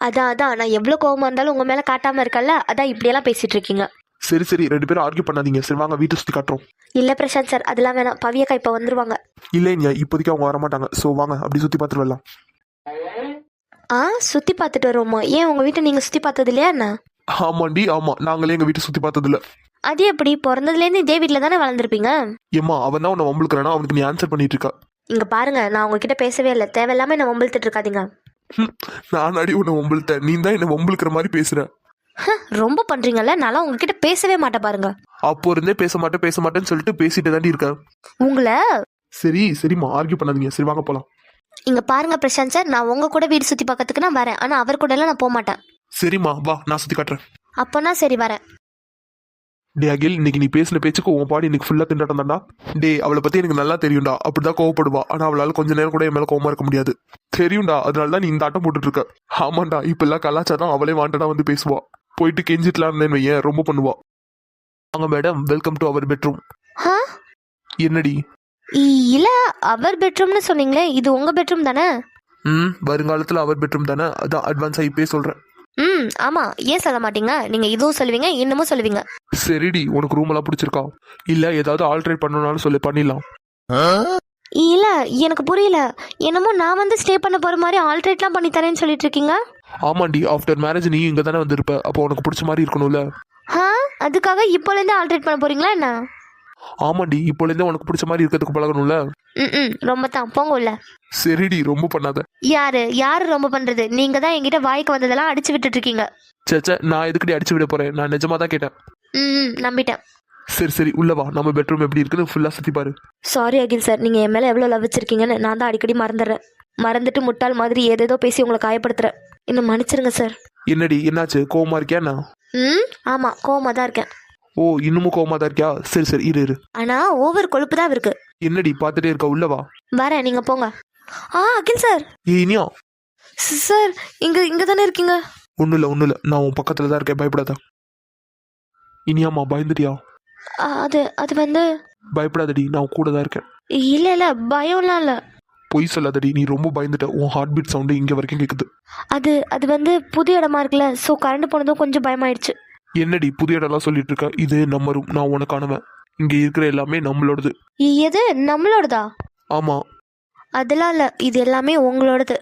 அதான் நான் எவ்வளவு கோவமா இருந்தாலும் உங்க மேல காட்டாம இருக்கல, அதான் இப்படியெல்லாம் பேசிட்டு இருக்கீங்க. சரி சரி, 2 பேரும் ஆர்கியூ பண்ணாதீங்க. சரி வாங்க வீட்டை சுத்தி காட்டுறோம். இல்ல பிரசாந்த் சார் அதெல்லாம் வேணாம். பவியக்கா இப்ப வந்துருவாங்க. இல்லைங்க இப்போதைக்கு அவங்க வரமாட்டாங்க. சோ வாங்க அப்படி சுத்தி பார்த்துட்டு வரலாம். சுத்தி பார்த்துட்டு வருவோமா? ஏன் உங்க வீட்டை நீங்க சுத்தி பார்த்தது இல்லையா என்ன? ஆமாண்டி ஆமா, நாங்களே எங்க வீட்டை சுத்தி பார்த்தது இல்ல. அது எப்படி? பிறந்ததுல இருந்து இதே வீட்டுல தானே வளர்ந்துருப்பீங்க. ஏமா அவன் தான் உன்னை வம்புழுக்கிறானா? அவனுக்கு நீ ஆன்சர் பண்ணிட்டு இருக்கா. இங்க பாருங்க, நான் உங்ககிட்ட பேசவே இல்லை. தேவையில்லாம என்ன வம்பிழுத்துட்டு இருக்காதீங்க. நான் அடி உன்னை வம்புழுத்த, நீ தான் என்ன வம்புழுக்கிற மாதிரி பேசுற. ரொம்ப பண்றீங்கல்ல. நான் உங்ககிட்ட பேசவே மாட்டேன் பாருங்க. அப்போ இருந்தே பேச மாட்டேன்னு சொல்லிட்டு பேசிட்டு தாண்டி இருக்க. உங்களை சரி சரிம்மா ஆர்கியூ பண்ணாதீங்க. சரி வாங்க போலாம். இங்க பாருங்க பிரசாந்த் சார், நான் உங்க கூட வீடு சுத்தி பார்க்கறதுக்கு நான் வரேன். ஆனா அவர் கூட எல்லாம் நான் போக மாட்டேன். சரிம்மா வா, நான் சுத்தி காட்டுறேன். அப்போனா சரி வரேன். டே அகில், இன்னைக்கு நீ பேசின பேச்சுக்கு உன் பாடி இன்னைக்கு ஃபுல்லா திண்டாட்டம் தான்டா. டே அவளை பத்தி எனக்கு நல்லா தெரியும்டா. அப்படிதான் கோவப்படுவா, ஆனா அவளால கொஞ்ச நேரம் கூட என் மேல கோவமா இருக்க முடியாது. தெரியும்டா, அதனாலதான் நீ இந்த ஆட்டம் போட்டுட்டு இருக்க. ஆமாண்டா, இப்ப எல்லாம் கலாச்சாரம் அவளே வாண்டடா வந்து பேசுவா. போயிட்டு கெஞ்சிட்டலாம் வையன், ரொம்ப பண்ணுவா. வாங்க madam, welcome to our bedroom. என்னடி? இல்ல, அவர் பெட்ரூம்னு சொன்னீங்களே, இது உங்க பெட்ரூம் தானே? வருங்காலத்துல அவர் பெட்ரூம் தானே, அதான் அட்வான்ஸா இப்பயே சொல்றேன். ஆமா. ஏன் சொல்ல மாட்டீங்க? நீங்க இதுவும் சொல்லுவீங்க, இன்னமும் சொல்லுவீங்க. சரிடி, உனக்கு ரூம் எல்லாம் பிடிச்சிருக்கா? இல்ல ஏதாவது ஆல்ட்ரேட் பண்ணணும்னாலும் சொல்லி பண்ணிடலாம். இல்ல, எனக்கு புரியல. என்னமோ நான் வந்து ஸ்டே பண்ண போற மாதிரி ஆல்ட்ரேட்லாம் பண்ணி தரேன்னு சொல்லிட்டு இருக்கீங்க. ஆமாண்டி, ஆஃப்டர் மேரேஜ் நீ இங்க தானே வந்திருப்ப, அப்போ உனக்கு பிடிச்ச மாதிரி இருக்கணும்ல. அதுக்காக இப்போல இருந்து ஆல்ட்ரேட் பண்ண போறீங்களா என்ன? ஆமாண்டி, இப்போல இருந்தே உனக்கு பிடிச்ச மாதிரி இருக்கிறதுக்கு பழகணும்ல. ரொம்ப தான் போங்க உள்ள. சரிடி, ரொம்ப பண்ணாத. யாரு ரொம்ப பண்றது? நீங்க தான் என்கிட்ட வாய்க்கு வந்ததெல்லாம் அடிச்சு விட்டுட்டு இருக்கீங்க. சேச்சே, நான் எதுக்கடி அடிச்சு விட போறேன்? நான் நிஜமா தான் கேட்டேன். நம்பிட்டேன். சரி உள்ள வா, நம்ம பெட்ரூம் எப்படி இருக்குன்னு ஃபுல்லா சுத்தி பாரு. சாரி அகில் சார், நீங்க என் மேல எவ்வளவு லவ் வச்சிருக்கீங்கன்னு நான் தான் அடிக்கடி மறந்துடுறேன். மறந்துட்டு முட்டாள் மாதிரி ஏதேதோ பேசி உங்களை காயப்படுத்துறேன். இன்னும் மன்னிச்சிருங்க சார். என்னடி, என்னாச்சு? கோவமா இருக்கியா என்ன? ஆமா, கோவமா தான் இருக்கேன். ஓ, இன்னமும் கோவமா தான் இருக்கியா? சரி இரு. ஆனா ஓவர் கொழுப்பு தான் இருக்கு. என்னடி பாத்துட்டே இருக்க? உள்ள வா. வரேன், நீங்க போங்க. அகில் சார். இனியா? சார், இங்க தானே இருக்கீங்க? ஒன்றும் இல்லை, நான் உன் பக்கத்துல தான் இருக்கேன், பயப்படாத. இனியாமா, பயந்துட்டியா? அது வந்து பயப்படாதடி, நான் கூட தான் இருக்கேன். இல்ல பயம்லாம் இல்ல. பொய் சொல்லாதடி, நீ ரொம்ப பயந்துட்ட. உன் ஹார்ட் பீட் சவுண்டு இங்க வரைக்கும் கேக்குது. அது வந்து புது இடமா இருக்குல்ல, ஸோ கரண்ட் போனதும் கொஞ்சம் பயமாயிடுச்சு. என்னடி புது இடம்லாம் சொல்லிட்டு இருக்க? இது நம்ம ரூம், நான் உனக்கானவன். இங்க இருக்கிற எல்லாமே நம்மளோடது. எது நம்மளோடதா? ஆமா. அதெல்லாம் இல்ல, இது எல்லாமே உங்களோடது.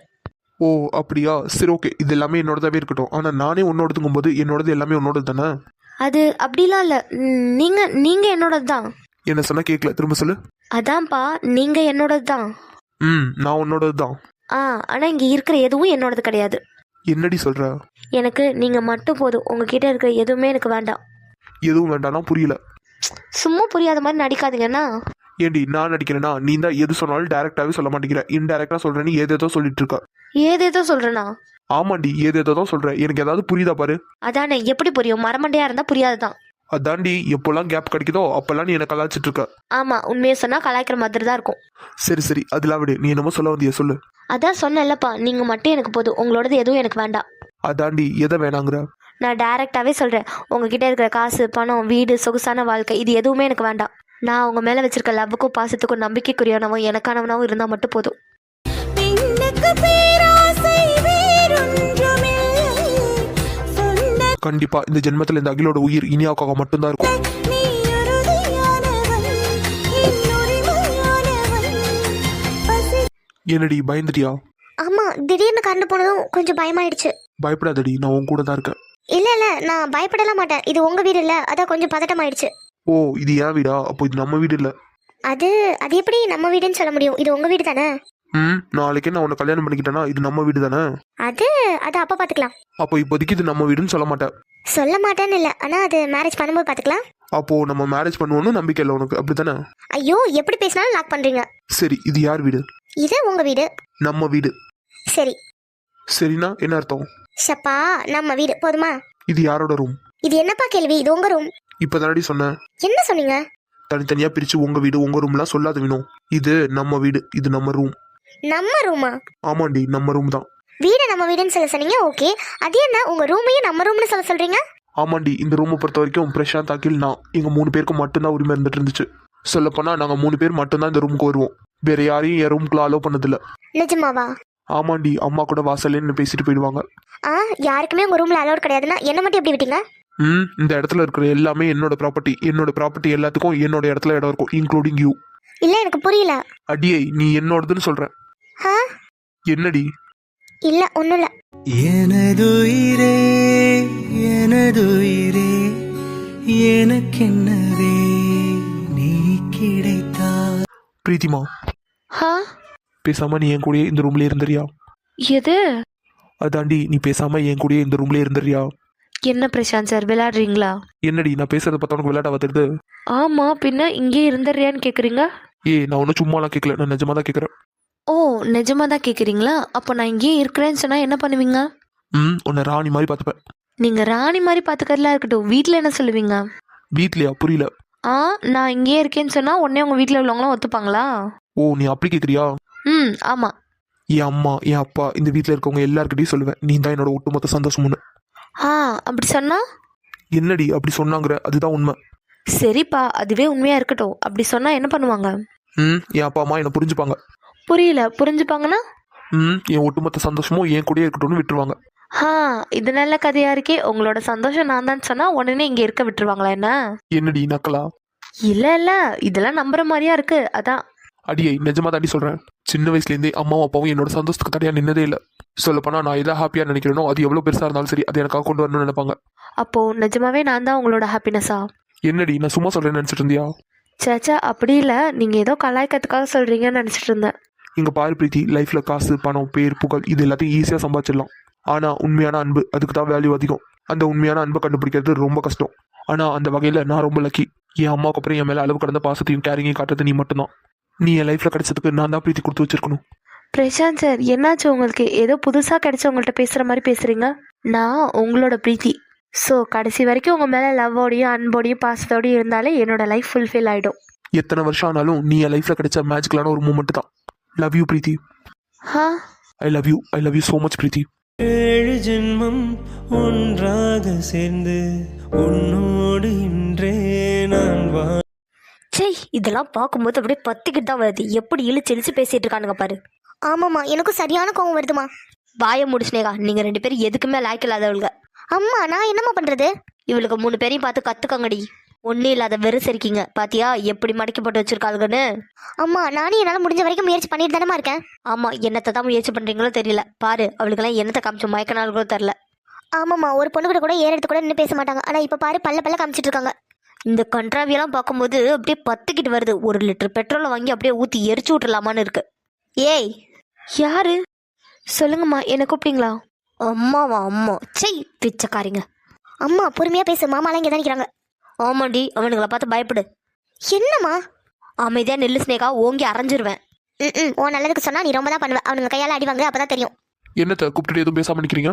ஓ அப்படியா, சரி ஓகே, இது எல்லாமே என்னோடதாவே இருக்கட்டும். ஆனா நானே உன்னோடதுங்கும் போது என்னோடது எல்லாமே உன்னோடது தானே? அது அப்படிலாம் இல்ல, நீங்க என்னோடது தான். என்ன சொன்னா கேட்கல, திரும்ப சொல்லு. அதான்ப்பா, நீங்க என்னோடது தான். நான் உன்னோடது தான். ஆனா இங்க இருக்கிற எதுவும் என்னோடது கிடையாது. என்னடி சொல்ற? எனக்கு நீங்க மட்டும் போதும், உங்ககிட்ட இருக்கிற எதுவுமே எனக்கு வேண்டாம். எதுவும் வேண்டாம்னா புரியல. சும்மா புரியாத மாதிரி நடிக்காதீங்கன்னா. ஏண்டி நான் நடிக்கிறேன்னா? நீ தான் எது சொன்னாலும் டைரக்டாவே சொல்ல மாட்டேங்கிற, இன்டைரக்டா சொல்ற. நீ ஏதேதோ சொல்லிட்டு இருக்க. ஏதேதோ சொல்றேனா? ஆமாண்டி, ஏதேதோ தான் சொல்ற. எனக்கு ஏதாவது புரியுதா பாரு. அதானே, எப்படி புரியும்? மரமண்டையா இருந்தா புரியாதுதான். அதாண்டி, எப்பெல்லாம் கேப் கிடைக்குதோ அப்பெல்லாம் நீ என்ன கலாச்சிட்டு இருக்க. ஆமா, உண்மையை சொன்னா கலாய்க்கிற மாதிரி தான் இருக்கும். சரி அதெல்லாம் விடு, நீ என்னமோ சொல்ல வந்திய சொல்லு. அதான் சொன்னேன்லப்பா, நீங்க மட்டும் எனக்கு போதும், உங்களோடது எதுவும் எனக்கு வேண்டாம். அதாண்டி, எதை வேணாங்கிற? நான் டைரக்டாவே சொல்றேன், உங்ககிட்ட இருக்கிற காசு, பணம், வீடு, சொகுசான வாழ்க்கை, இது எதுவுமே எனக்கு வேண்டாம். நான் உங்க மேல வச்சிருக்க லவ்வுக்கும் பாசத்துக்கும் நம்பிக்கைக்குரியவனவும் எனக்கானவனவும் இருந்தா மட்டும் போதும். கண்டிப்பா இந்த ஜென்மத்துல இந்த அகிலோட உயிர் இனியாவுக்காக மட்டும்தான் இருக்கும். என்னடி பயந்துட்டியா? ஆமா, திடீர்னு கரண்ட் போனதும் கொஞ்சம் பயமாயிடுச்சு. பயப்படாதடி, நான் உன் கூட தான் இருக்கேன். இல்ல நான் பயப்படலாம் மாட்டேன். இது உங்க வீடு இல்ல, அதான் கொஞ்சம் பதட்டமாயிடுச்சு. ஓ, இது ஏன் வீடா? அப்போ இது நம்ம வீடு இல்ல. அது எப்படி நம்ம வீடுன்னு சொல்ல முடியும்? இது உங்க வீடு தானே? நாளைக்கே நான் உன்னை கல்யாணம் பண்ணிக்கிட்டேன்னா இது நம்ம வீடு தானே? அது அப்ப பாத்துக்கலாம். அப்போ இப்போதைக்கு இது நம்ம வீடுன்னு சொல்ல மாட்டேன். சொல்ல மாட்டேன்னு இல்ல, ஆனா அது மேரேஜ் பண்ணும்போது பாத்துக்கலாம். அப்போ நம்ம மேரேஜ் பண்ணுவோம்னு நம்பிக்கை இல்லை உனக்கு, அப்படித்தானே? ஐயோ, எப்படி பேசினாலும் லாக் பண்றீங்க. சரி, இது யார் வீடு? இது உங்க வீடு. நம்ம வீடு. சரி. சரினா என்ன அர்த்தம்? ஷப்பா, நம்ம வீடு போதுமா? இது யாரோட ரூம்? இது என்னப்பா கேள்வி? இது உங்க ரூம். இப்பதானடி சொன்னேன். என்ன சொன்னீங்க? தனித்தனியா பிரிச்சு உங்க வீடு உங்க ரூம்லாம் சொல்லாத வேணும். இது நம்ம வீடு, இது நம்ம ரூம். நம்ம ரூமா? ஆமாண்டி, நம்ம ரூம் தான். வீடு நம்ம வீடுன்னு சொல்ல சொன்னீங்க, ஓகே. அது என்ன உங்க ரூமையும் நம்ம ரூம்னு சொல்ல சொல்றீங்க? ஆமாண்டி, இந்த ரூமை பொறுத்த வரைக்கும் பிரசாந்த், அகில், நான் எங்க 3 பேருக்கும் மட்டும்தான் உரிமை இருந்துட்டு இருந்துச்சு. சொல்லப்போனா நாங்க 3 பேர் மட்டும்தான் இந்த ரூமுக்கு வருவோம். வேற யாரையும் என் ரூமுக்குள்ள அலோவ் பண்ணதில்ல. நிஜமாவா? ஆமாண்டி, அம்மா கூட வாசல்ல பேசிட்டு போயிடுவாங்க. யாருக்குமே உங்க ரூம்ல அலோட் கிடையாதுன்னா என்ன மட்டும் எப்படி விட்டீங்க? இந்த இடத்துல இருக்கிற எல்லாமே என்னோட ப்ராப்பர்ட்டி எல்லாத்துக்கும் என்னோட இடத்துல இடம் இருக்கும், இன்க்ளூடிங் யூ. இல்ல, எனக்கு புரியல. அடியே, நீ என்னோடதுன்னு சொல்ற. என்னடி? இல்ல, ஒண்ணும் இல்ல. எனதுயிரே எனதுயிரே எனக்கென்னவே நீ கிடைத்தா. பிரீத்திமா, பேசாம நீ என் கூடயே இந்த ரூம்ல இருந்தறியா? எது? அதாண்டி, நீ பேசாம என் கூடயே இந்த ரூம்ல இருந்தறியா? என்ன பிரசாந்த் சார், விளையாடுறீங்களா? என்னடி, நான் பேசுறத பார்த்தா உனக்கு விளையாட்டா வந்துடுது? ஆமா, பின்ன இங்கே இருந்துறியான்னு கேக்குறீங்க? நான் ஒன்னும் சும்மாலாம் கேட்கல, நான் நிஜமா தான் கேட்கறேன். ஓ, நிஜமா தான் கேக்குறீங்களா? அப்போ நான் இங்கேயே இருக்கிறேன்னு சொன்னா என்ன பண்ணுவீங்க? உன்னை ராணி மாதிரி பார்த்துப்பேன். நீங்க ராணி மாதிரி பாத்துக்கிறதுலாம் இருக்கட்டும், வீட்டுல என்ன சொல்லுவீங்க? வீட்லயா? புரியல. நான் இங்கேயே இருக்கேன்னு சொன்னா உடனே உங்க வீட்டுல உள்ளவங்களும் ஒத்துப்பாங்களா? ஓ, நீ அப்படி கேக்குறியா? ஆமா. என் அம்மா, என் அப்பா, இந்த வீட்டுல இருக்கவங்க எல்லார்கிட்டயும் சொல்லுவேன், நீ தான் என்னோட ஒட்டுமொத்த சந்தோஷம்னு. அப்படி சொன்னா? என்னடி அப்படி சொன்னாங்கிற? அதுதான் உண்மை. சரிப்பா, அதுவே உண்மையா இருக்கட்டும். அப்படி சொன்னா என்ன பண்ணுவாங்க? என் அப்பா அம்மா என்னை புரிஞ்சுப்பாங்க. புரியல. புரிஞ்சுப்பாங்கன்னா? என் ஒட்டுமொத்த சந்தோஷமும் என் கூடயே இருக்கட்டும்னு விட்டுருவாங்க. இது நல்ல கதையா இருக்கே. உங்களோட சந்தோஷம் நான் தான் சொன்னா உடனே இங்க இருக்க விட்டுருவாங்களா என்ன? என்னடி நக்கலா? இல்ல, இதெல்லாம் நம்புற மாதிரியா இருக்கு, அதான். அடியை நிஜமா தாண்டி சொல்றேன். சின்ன வயசுலேருந்தே அம்மாவும் அப்பாவும் என்னோட சந்தோஷத்துக்கு தடையா நின்னதே இல்லை. சொல்லப்போனா நான் எதை ஹாப்பியா நினைக்கிறேனோ அது எவ்வளவு பெருசா இருந்தாலும் சரி அது எனக்காக கொண்டு வரணும்னு நினைப்பாங்க. அப்போ நிஜமாவே நான் தான் உங்களோட ஹாப்பினஸா? என்னடி நான் சும்மா சொல்றேன்னு நினைச்சிட்டு இருந்தியா? சேச்சா, அப்படி இல்ல. நீங்க ஏதோ கலாய்க்கிறதுக்காக சொல்றீங்கன்னு நினைச்சிட்டு இருந்தேன். இங்க பாரு பிரீத்தி, லைஃப்ல காசு பணம் பேர் புகழ் இது எல்லாத்தையும் ஈஸியா சம்பாதிச்சிடலாம். ஆனா உண்மையான அன்பு அதுக்கு தான் வேல்யூ அதிகம். அந்த உண்மையான அன்பை கண்டுபிடிக்கிறது ரொம்ப கஷ்டம். ஆனா அந்த வகையில நான் ரொம்ப லக்கி. என் அம்மாவுக்கு அப்புறம் என் மேல அளவு கடந்த பாசத்தையும் கேரிங்கையும் காட்டுறது நீ மட்டும்தான். நீ என் லைஃப்ல கிடைச்சதுக்கு நான் தான் பிரீத்தி கொடுத்து வச்சிருக்கணும். பிரசாந்த் சார், என்னாச்சு உங்களுக்கு? ஏதோ புதுசா கிடைச்ச உங்கள்கிட்ட பேசுற மாதிரி பேசுறீங்க. நான் உங்களோட பிரீத்தி. ஸோ கடைசி வரைக்கும் உங்க மேல லவ்வோடையும் அன்போடையும் பாசத்தோடையும் இருந்தாலே என்னோட லைஃப் ஃபுல்ஃபில் ஆயிடும். எத்தனை வருஷம் ஆனாலும் நீ என் லைஃப்ல கிடைச்ச மேஜிக்கலான ஒரு மூமெண்ட் தான். Love you Preethi. I love you so much Preethi. 7 ஜென்மம் ஒன்றாக சேர்ந்து உன்னோடு இன்றே நான் சே, இதெல்லாம் பார்க்கும்போது அப்படியே பத்திக்கிட்டு தான் வருது. எப்படி இழுச்சு பேசிட்டு இருக்கானுங்க பாரு. ஆமாம்மா, எனக்கும் சரியான கோவம் வருதுமா. வாய முடிச்சுனேகா, நீங்க 2 பேரும் எதுக்குமே லாய்க்கில்லாதவளுங்க. அம்மா, நான் என்னம்மா பண்றது? இவளுக்கு 3 பேரையும் பார்த்து கத்துக்கங்கடி. ஒன்னும் இல்லாத வெறும் சரிக்கீங்க பாத்தியா எப்படி மடக்கி போட்டு வச்சிருக்காளுங்கன்னு. அம்மா, நானும் என்னால முடிஞ்ச வரைக்கும் முயற்சி பண்ணிட்டு தானே இருக்கேன். ஆமா, என்னத்தை தான் முயற்சி பண்றீங்களோ தெரியல. பாரு, அவளுக்கெல்லாம் என்னத்தை காமிச்சு மயக்கனாலும் தெரியல. ஆமாம்மா, ஒரு பொண்ணு கூட கூட ஏற எடுத்து கூட நின்று பேச மாட்டாங்க. ஆனா இப்ப பாரு, பல்ல காமிச்சிட்டு இருக்காங்க. இந்த கன்றாவியெல்லாம் பார்க்கும்போது அப்படியே பத்துக்கிட்டு வருது. 1 லிட்டர் பெட்ரோலை வாங்கி அப்படியே ஊத்தி எரிச்சு விட்டுலாமான்னு இருக்கு. ஏய், யாரு? சொல்லுங்கம்மா, என்ன கூப்பிட்டீங்களா? அம்மாவா? அம்மா செய் பிச்சைக்காரிங்க. அம்மா, பொறுமையா பேசு. மாமாலாம் இங்கே தான் நிற்கிறாங்க. ஆமாண்டி, அவனுங்களை பார்த்து பயப்படு. என்னம்மா? அமைதியா நெல்லு ஸ்னேகா, ஓங்கி அரைஞ்சிருவேன். உன் நல்லதுக்கு சொன்னா நீ ரொம்ப தான் பண்ணுவ. அவனுங்க கையால அடிவாங்க, அப்பதான் தெரியும். என்னத்த கூப்பிட்டு எதுவும் பேசாம நிக்கிறீங்க?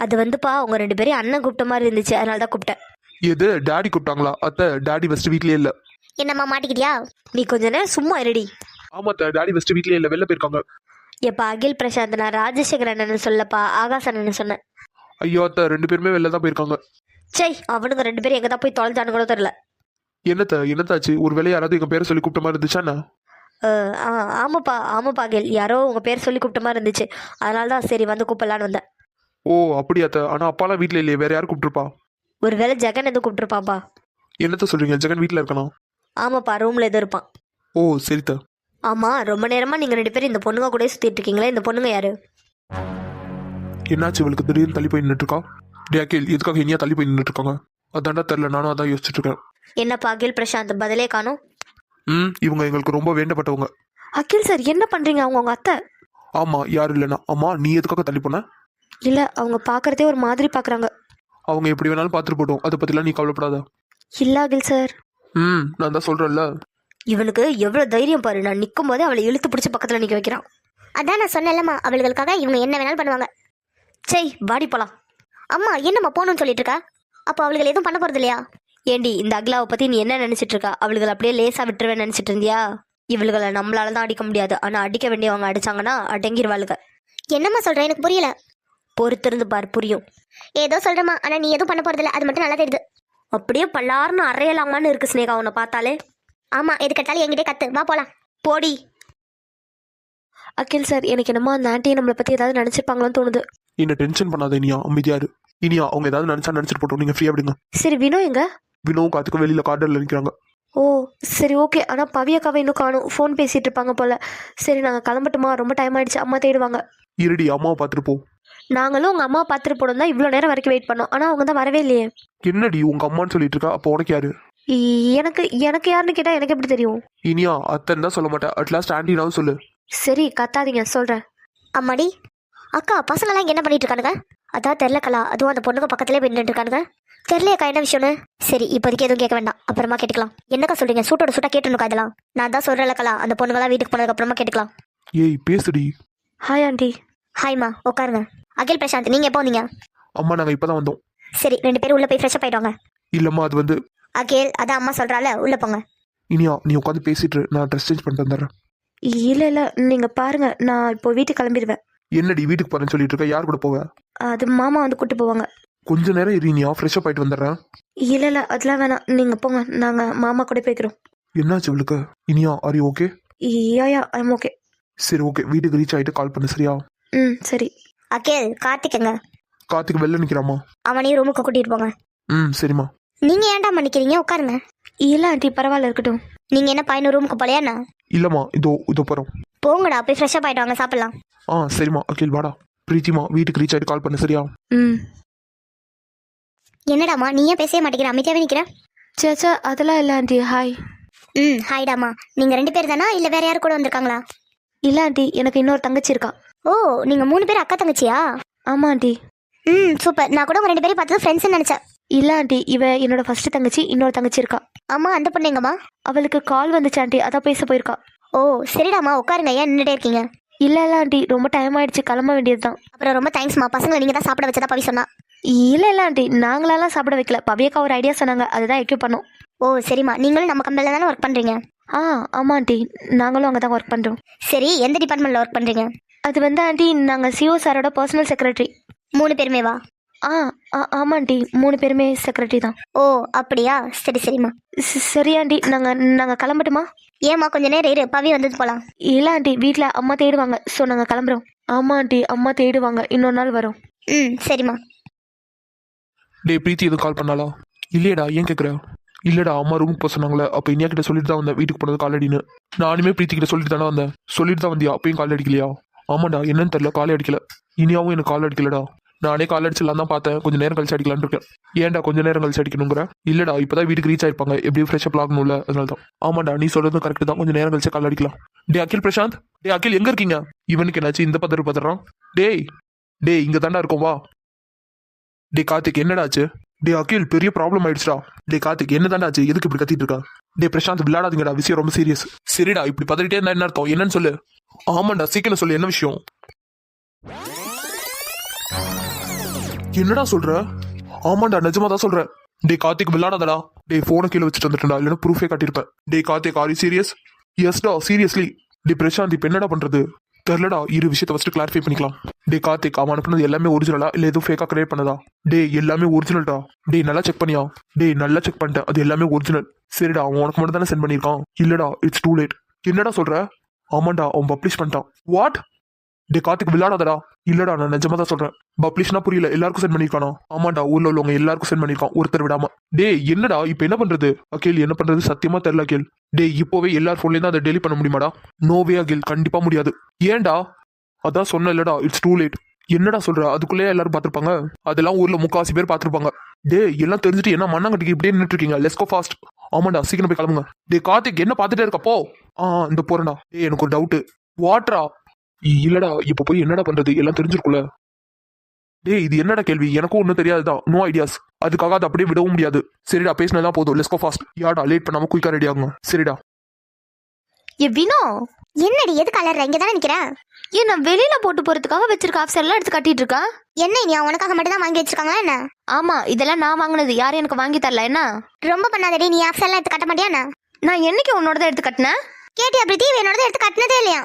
அது வந்துப்பா, உங்க 2 பேரையும் அண்ணன் கூப்பிட்ட மாதிரி இருந்துச்சு, அதனால தான் கூப்பிட்டேன். எது டாடி கூப்பிட்டாங்களா? அத்தை, டாடி ஃபர்ஸ்ட் வீட்லயே இல்ல. என்னம்மா, மாட்டிக்கிட்டியா? நீ கொஞ்ச நேரம் சும்மா இருடி. ஆமா அத்தை, டாடி ஃபர்ஸ்ட் வீட்லயே இல்ல, வெளில போயிருக்காங்க. எப்பா அகில் பிரசாந்த், நான் ராஜசேகர் அண்ணன் சொல்லப்பா, ஆகாஷ் அண்ணன் சொன்னேன். ஐயோ அத்தை, 2 பேருமே வெளில தான் போயிருக்காங்க. சை, அவனுங்க 2 பேரும் எங்க தான் போய் தொலைஞ்சானுங்களோ தெரியல. என்னத்தாச்சு? ஒரு வேலை யாராவது எங்க பேரை சொல்லி கூப்பிட்ட மாதிரி இருந்துச்சா என்ன? ஆமாப்பா அகில், யாரோ உங்க பேர் சொல்லி கூப்பிட்ட மாதிரி இருந்துச்சு, அதனால தான் சரி வந்து கூப்பிடலான்னு வந்தேன். ஓ அப்படியா அத்தை? ஆனா அப்பாலாம் வீட்ல இல்லையே, வேற யாரும் கூப்பிட்டுருப்பா? ஒருவேளை ஜெகன் எதுவும் கூப்பிட்டுருப்பாப்பா. என்னத்த சொல்றீங்க? ஜெகன் வீட்ல இருக்கணும். ஆமாப்பா, ரூம்ல எதுவும் இருப்பான். ஓ சரித்த. ஆமா, ரொம்ப நேரமா நீங்க 2 பேரும் இந்த பொண்ணுங்க கூட சுத்திட்டு இருக்கீங்களே, இந்த பொண்ணுங்க யாரு? என்னாச்சு இவளுக்கு திடீர்னு தள்ளி போய் நின்றுட்டு இருக்கா? டே அகில், எதுக்காக இனியா தள்ளி போய் நின்றுட்டு இருக்காங்க? அதான்டா தெரியல, நானும் அதான் யோசிச்சுட்டு இருக்கேன். என்னப்பா அகில் பிரசாந்த், பதிலே காணும். இவங்க எங்களுக்கு ரொம்ப வேண்டப்பட்டவங்க. அகில் சார், என்ன பண்றீங்க? அவங்க உங்க அத்தை. ஆமா, யாரும் இல்லைனா. அம்மா, நீ எதுக்காக தள்ளி போன? இல்ல, அவங்க பாக்குறதே ஒரு மாதிரி பாக்குறாங்க. அவங்க எப்படி வேணாலும் பார்த்துட்டு போட்டோம், அதை பத்திலாம் நீ கவலைப்படாத. இல்ல அகில் சார். நான் தான் சொல்றேன்ல. இவனுக்கு எவ்வளவு தைரியம் பாரு, நான் நிக்கும் போதே அவளை இழுத்து பிடிச்ச பக்கத்துல நிக்க வைக்கிறான். அதான் நான் சொன்னேன்லம்மா, அவளுகளுக்காக இவங்க என்ன வேணாலும் பண்ணுவாங்க. சரி வாடி போலாம். அம்மா, என்னம்மா போகணும்னு சொல்லிட்டு இருக்கா? அப்போ அவளுகள் எதுவும் பண்ண போறது இல்லையா? ஏண்டி, இந்த அகிலாவை பத்தி நீ என்ன நினைச்சிட்டு இருக்கா? அவளுகள் அப்படியே லேசா விட்டுருவேன் நினைச்சிட்டு இருந்தியா? இவளுகளை நம்மளால தான் அடிக்க முடியாது, ஆனா அடிக்க வேண்டியவங்க அடிச்சாங்கன்னா அடங்கிருவாளுக. என்னம்மா சொல்ற? எனக்கு புரியல. பொறுத்திருந்து பார், புரியும். ஏதோ சொல்றமா, ஆனா நீ எதுவும் பண்ண போறது இல்ல, அது மட்டும் நல்லா தெரியுது. அப்படியே பல்லாருன்னு அறையலாமான்னு இருக்கு ஸ்னேகா உன்னை பார்த்தாலே. ஆமா, எது கட்டாலும் என்கிட்டே கத்து. வா போலாம். போடி. அகில் சார், எனக்கு என்னமோ அந்த ஆண்டியை நம்மளை பத்தி ஏதாவது நினைச்சிருப்பாங்களோன்னு தோணுது. என்ன டென்ஷன் பண்ணாத இனியா, அமைதியாரு. இனியா, அவங்க ஏதாவது நினைச்சிட்டு போட்டோம், நீங்க ஃப்ரீயா விடுங்க. சரி, வினோ எங்க? வினோவும் காத்துக்கு வெளியில கார்டர்ல நிக்கிறாங்க. ஓ சரி, ஓகே. ஆனா பவியக்காவை இன்னும் காணும், ஃபோன் பேசிட்டு இருப்பாங்க போல. சரி, நாங்க கிளம்பட்டுமா? ரொம்ப டைம் ஆயிடுச்சு, அம்மா தேடுவாங்க. இருடி, அம்மாவை பார்த்துட்டு போ. நாங்களும் உங்க அம்மா பார்த்துட்டு போனோம் தான் இவ்வளோ நேரம் வரைக்கும் வெயிட் பண்ணோம், ஆனா அவங்க தான் வரவே இல்லையே. என்னடி உங்க அம்மான்னு சொல்லிட்டு இருக்கா? அப்போ உனக்கு யாரு? எனக்கு யாருன்னு கேட்டா எனக்கு எப்படி தெரியும்? இனியா, அத்தன் தான் சொல்ல மாட்டேன், அட்லாஸ்ட் ஆண்டினாவும் சொல்லு. சரி, கத்தாதீங்க, சொல்றேன். அம்மாடி, அக்கா, பசங்களாம் இங்க என்ன பண்ணிட்டு இருக்கானுங்க? அதான் தெரியல கலா, அதுவும் அந்த பொண்ணுங்க பக்கத்துலேயே போய் நின்றுட்டு இருக்கானுங்க. தெரியலையாக்கா என்ன விஷயம்னு. சரி, இப்போதைக்கு எதுவும் கேட்க வேண்டாம், அப்புறமா கேட்டுக்கலாம். என்னக்கா சொல்றீங்க? சூட்டோட சூட்டா கேட்டுனுக்கா இதெல்லாம்? நான் தான் சொல்றேன்ல கலா, அந்த பொண்ணுங்களாம் வீட்டுக்கு போனதுக்கு அப்புறமா கேட்டுக்கலாம். ஏய் பேசுடி. Hi aunty. ஹாய்மா, உட்காருங்க. அகில் பிரசாந்த், நீங்க எப்போ வந்தீங்க? அம்மா, நாங்க இப்பதான் வந்தோம். சரி, 2 பேரும் உள்ள போய் ஃப்ரெஷ்அப் ஆயிடுவாங்க. இல்லம்மா, அது வந்து. அகில், அதான் அம்மா சொல்றால, உள்ள போங்க. இனியா, நீ உட்காந்து பேசிட்டு நான் ட்ரெஸ் சேஞ்ச் பண்ணிட்டு வந்துடுறேன். இல்ல, நீங்க பாருங்க, நான் இப்போ வீட்டுக்கு கிளம்பிடுவேன். என்னடி வீட்டுக்கு போறேன்னு சொல்லிட்டு இருக்க? யார் கூட போவ? அது மாமா வந்து கூட்டு போவாங்க. கொஞ்ச நேரம் இரு இனியா, ஃப்ரெஷ்அப் ஆயிட்டு வந்துடுறேன். இல்லை அதெல்லாம் வேணாம், நீங்கள் போங்க, நாங்கள் மாமா கூட போய்க்கிறோம். என்னாச்சு இவளுக்கு? Iniya are you okay? Yeah I'm okay. சரி ஓகே, வீட்டுக்கு ரீச் ஆயிட்டு கால் பண்ணு சரியா? ம் சரி. அகில் கார்த்திக்குங்க கார்த்திக் வெளில நிக்கிறாமா? அவனையும் ரூமுக்கு கூட்டிட்டு போங்க. சரிம்மா. நீங்க ஏன்டா மன்னிக்கிறீங்க? உட்காருங்க. இல்லை ஆண்டி பரவாயில்ல இருக்கட்டும். நீங்க என்ன பையனும் ரூமுக்கு போலையாண்ணா? இல்லம்மா, இதோ போறோம். போங்கடா போய் ஃப்ரெஷ்ஷப் ஆயிட்டு வாங்க, சாப்பிடலாம். சரிம்மா. அகில் வாடா. பிரீத்திமா வீட்டுக்கு ரீச் ஆயிட்டு கால் பண்ணு சரியா? ம் என்னடாமா நீ ஏன் பேசவே மாட்டேங்கிற? அமைதியாவே நிக்கிற. சேச்சா அதெல்லாம் இல்லை ஆண்டி. ஹாய். ஹாய்டாமா. நீங்க 2 பேர் தானா இல்ல வேற யாரும் கூட வந்திருக்காங்களா? இல்லை ஆண்டி, எனக்கு இன்னொரு தங்கச்சி இருக்கா. ஓ, நீங்க 3 பேர் அக்கா தங்கச்சியா? ஆமாம் ஆண்டி. சூப்பர். நான் கூட உங்க 2 பேரையும் பார்த்தது ஃப்ரெண்ட்ஸ்னு நினைச்சேன். இல்லை ஆண்டி, இவ என்னோட ஃபர்ஸ்ட் தங்கச்சி, இன்னொரு தங்கச்சி இருக்கா. ஆமா, அந்த பொண்ணு எங்கம்மா? அவளுக்கு கால் வந்துச்சு ஆண்டி, அதான் பேச போயிருக்கா. ஓ சரிடாமா, உட்காருங்க. ஏன் நின்றுட்டே இருக்கீங்க? இல்லை ஆண்டி, ரொம்ப டைம் ஆயிடுச்சு, கிளம்ப வேண்டியது தான். அப்புறம் ரொம்ப தேங்க்ஸ்மா. பசங்களை நீங்க தான் சாப்பிட வச்சதா பவி சொன்னா. இல்லை ஆண்டி, நாங்களாலாம் சாப்பிட வைக்கல, பவியக்கா ஒரு ஐடியா சொன்னாங்க, அதுதான் எக்யூப் பண்ணோம். ஓ சரிம்மா. நீங்களும் நம்ம கம்பெனில தானே ஒர்க் பண்றீங்க? ஆமாம் ஆண்டி, நாங்களும் அங்கே தான் ஒர்க் பண்ணுறோம். சரி, எந்த டிபார்ட்மெண்ட்ல ஒர்க் பண்றீங்க? அது வந்து ஆண்டி, நாங்கள் சிஓ சாரோட பர்சனல் செக்ரட்டரி. 3 பேருமே வா? ஆமாம் ஆண்டி, 3 பேருமே செக்ரட்டரி தான். ஓ அப்படியா, சரி சரிம்மா. சரி ஆண்டி, நாங்கள் கிளம்பட்டுமா? ஏம்மா கொஞ்ச நேரம் இரு, பவி வந்தது போலாம். இல்லை ஆண்டி, வீட்டில் அம்மா தேடுவாங்க, ஸோ நாங்கள் கிளம்புறோம். ஆமாம் ஆண்டி, அம்மா தேடுவாங்க, இன்னொரு நாள் வரோம். சரிம்மா. டேய் பிரீத்தி எதுவும் கால் பண்ணாலா? இல்லையடா, ஏன் கேட்குற? இல்லடா, அம்மா ரூமுக்கு போக சொன்னாங்களே, அப்போ இனியா கிட்ட சொல்லிட்டு தான் வந்தேன் வீட்டுக்கு போனது கால் அடின்னு. நானுமே பிரீத்தி கிட்ட சொல்லிட்டு தானே வந்தேன். சொல்லிட்டு தான் வந்தியா? அப்பயும் கால் அடிக்கலையா? ஆமாண்டா, என்னன்னு தெரியல, காலே அடிக்கல. இனியாவும் எனக்கு கால் அடிக்கலடா. நானே கால் அடிச்சிடலாம் தான் பார்த்தேன், கொஞ்சம் நேரம் கழிச்சு அடிக்கலான்னு இருக்கேன். ஏன்டா கொஞ்சம் நேரம் கழிச்சு அடிக்கணுங்கிற? இல்லடா, இப்போதான் வீட்டுக்கு ரீச் ஆயிருப்பாங்க, எப்படியும் ஃப்ரெஷ்அப் ஆகணும்ல, அதனால தான். ஆமாண்டா, நீ சொல்றதும் கரெக்ட் தான், கொஞ்சம் நேரம் கழிச்சு கால் அடிக்கலாம். டே அகில் பிரசாந்த், டே அகில் எங்க இருக்கீங்க? இவனுக்கு என்னாச்சு இந்த பதறான்? டேய் இங்க தாண்டா இருக்கும், வா. டே கார்த்திக் என்னடாச்சு? டே அகில் பெரிய ப்ராப்ளம் ஆயிடுச்சுடா. டே கார்த்திக் என்ன தாண்டாச்சு? எதுக்கு இப்படி கத்திட்டு இருக்கா? டே பிரசாந்த் விளையாடாதீங்கடா, விஷயம் ரொம்ப சீரியஸ். சரிடா, இப்படி பதறிட்டே இருந்தா என்ன அர்த்தம்? என்னன்னு சொல்லு. ஆமாண்டா, சீக்கிரம் சொல்லு, என்ன விஷயம்? என்னடா சொல்ற? ஆமாண்டா, நிஜமா தான் சொல்றேன். டே கார்த்திக் விளையாடாதடா. டே போனை கீழே வச்சுட்டு வந்துட்டா, இல்லைன்னா ப்ரூஃபே காட்டியிருப்பேன். டே கார்த்திக் ஆர் யூ சீரியஸ்? எஸ்டா சீரியஸ்லி. டே பிரசாந்த் இப்ப என்னடா பண்றது? தெரியலடா, இரு விஷயத்தை ஃபர்ஸ்ட் கிளாரிஃபை பண்ணிக்கலாம். டே கார்த்திக் அவன் அனுப்புனது எல்லாமே ஒரிஜினலா இல்ல எதுவும் ஃபேக்கா கிரியேட் பண்ணதா? டே எல்லாமே ஒரிஜினல்டா. டே நல்லா செக் பண்ணியா? டே நல்லா செக் பண்ணிட்டேன், அது எல்லாமே ஒரிஜினல். சரிடா, அவன் உனக்கு மட்டும் தானே சென்ட் பண்ணியிருக்கான். இல்லடா, இட்ஸ் டூ லேட். என்னடா சொல்ற? ஆமாண்டா, அவன் பப்ளிஷ் பண்ணிட்டான். வாட்? டே கார்த்திக் விளையாடாதடா. இல்லடா, நான் நிஜமா தான் சொல்றேன். பப்ளிஷ்னா புரியல, எல்லாருக்கும் சென்ட் பண்ணிருக்கானா? ஆமாண்டா, ஊர்ல உள்ளவங்க எல்லாருக்கும் சென்ட் பண்ணிருக்கான், ஒருத்தர் விடாம. டே என்னடா இப்ப என்ன பண்றது? அகில் என்ன பண்றது சத்தியமா தெரியல அகில். டே இப்போவே எல்லார் போன்லயும் தான் அதை டெலிட் பண்ண முடியுமாடா? நோவே அகில், கண்டிப்பா முடியாது. ஏன்டா? அதான் சொன்ன இல்லடா, இட்ஸ் டூ லேட். என்னடா சொல்ற? அதுக்குள்ளே எல்லாரும் பாத்துருப்பாங்க. அதெல்லாம் ஊர்ல 3/4 பேர் பாத்துருப்பாங்க. டே எல்லாம் தெரிஞ்சுட்டு என்ன மண்ணாங்கட்டிக்கு இப்படியே நின்றுட்டு இருக்கீங்க? Let's go fast. ஆமாண்டா, சீக்கிரம் போய் கிளம்புங்க. டே கார்த்திக் என்ன பாத்துட்டே இருக்கப்போ? இந்த போறேன்டா. டே எனக்கு ஒரு டவுட். வாட்ரா? இல்லடா, இப்ப போய் என்னடா பண்றது? எல்லாம் தெரிஞ்சிருக்குல்ல. டேய் இது என்னடா கேள்வி? எனக்கும் ஒன்றும் தெரியாதுதான், நோ ஐடியாஸ். அதுக்காக அதை அப்படியே விடவும் முடியாது. சரிடா, பேசினதான் போதும், லெட்ஸ் கோ ஃபாஸ்ட். யாடா லேட் பண்ணாம குயிக்கா ரெடி ஆகுங்க. சரிடா. வினோ, என்னடி எது கலர்? இங்க தானே நிக்கிறேன். ஏன் நான் வெளியில போட்டு போறதுக்காக வச்சிருக்க ஆஃப் எல்லாம் எடுத்து கட்டிட்டு இருக்கேன். என்ன இனியா, உனக்காக மட்டும் தான் வாங்கி வச்சிருக்காங்களா என்ன? ஆமா, இதெல்லாம் நான் வாங்கினது, யாரும் எனக்கு வாங்கி தரல. என்ன ரொம்ப பண்ணாதடி. நீ ஆஃப் எல்லாம் எடுத்து கட்ட மாட்டியா என்ன? நான் என்னைக்கு உன்னோட எடுத்து கட்டினேன்? கேட்டியா பிரீத்தி? என்னோட எடுத்து கட்டினதே இல்லையா?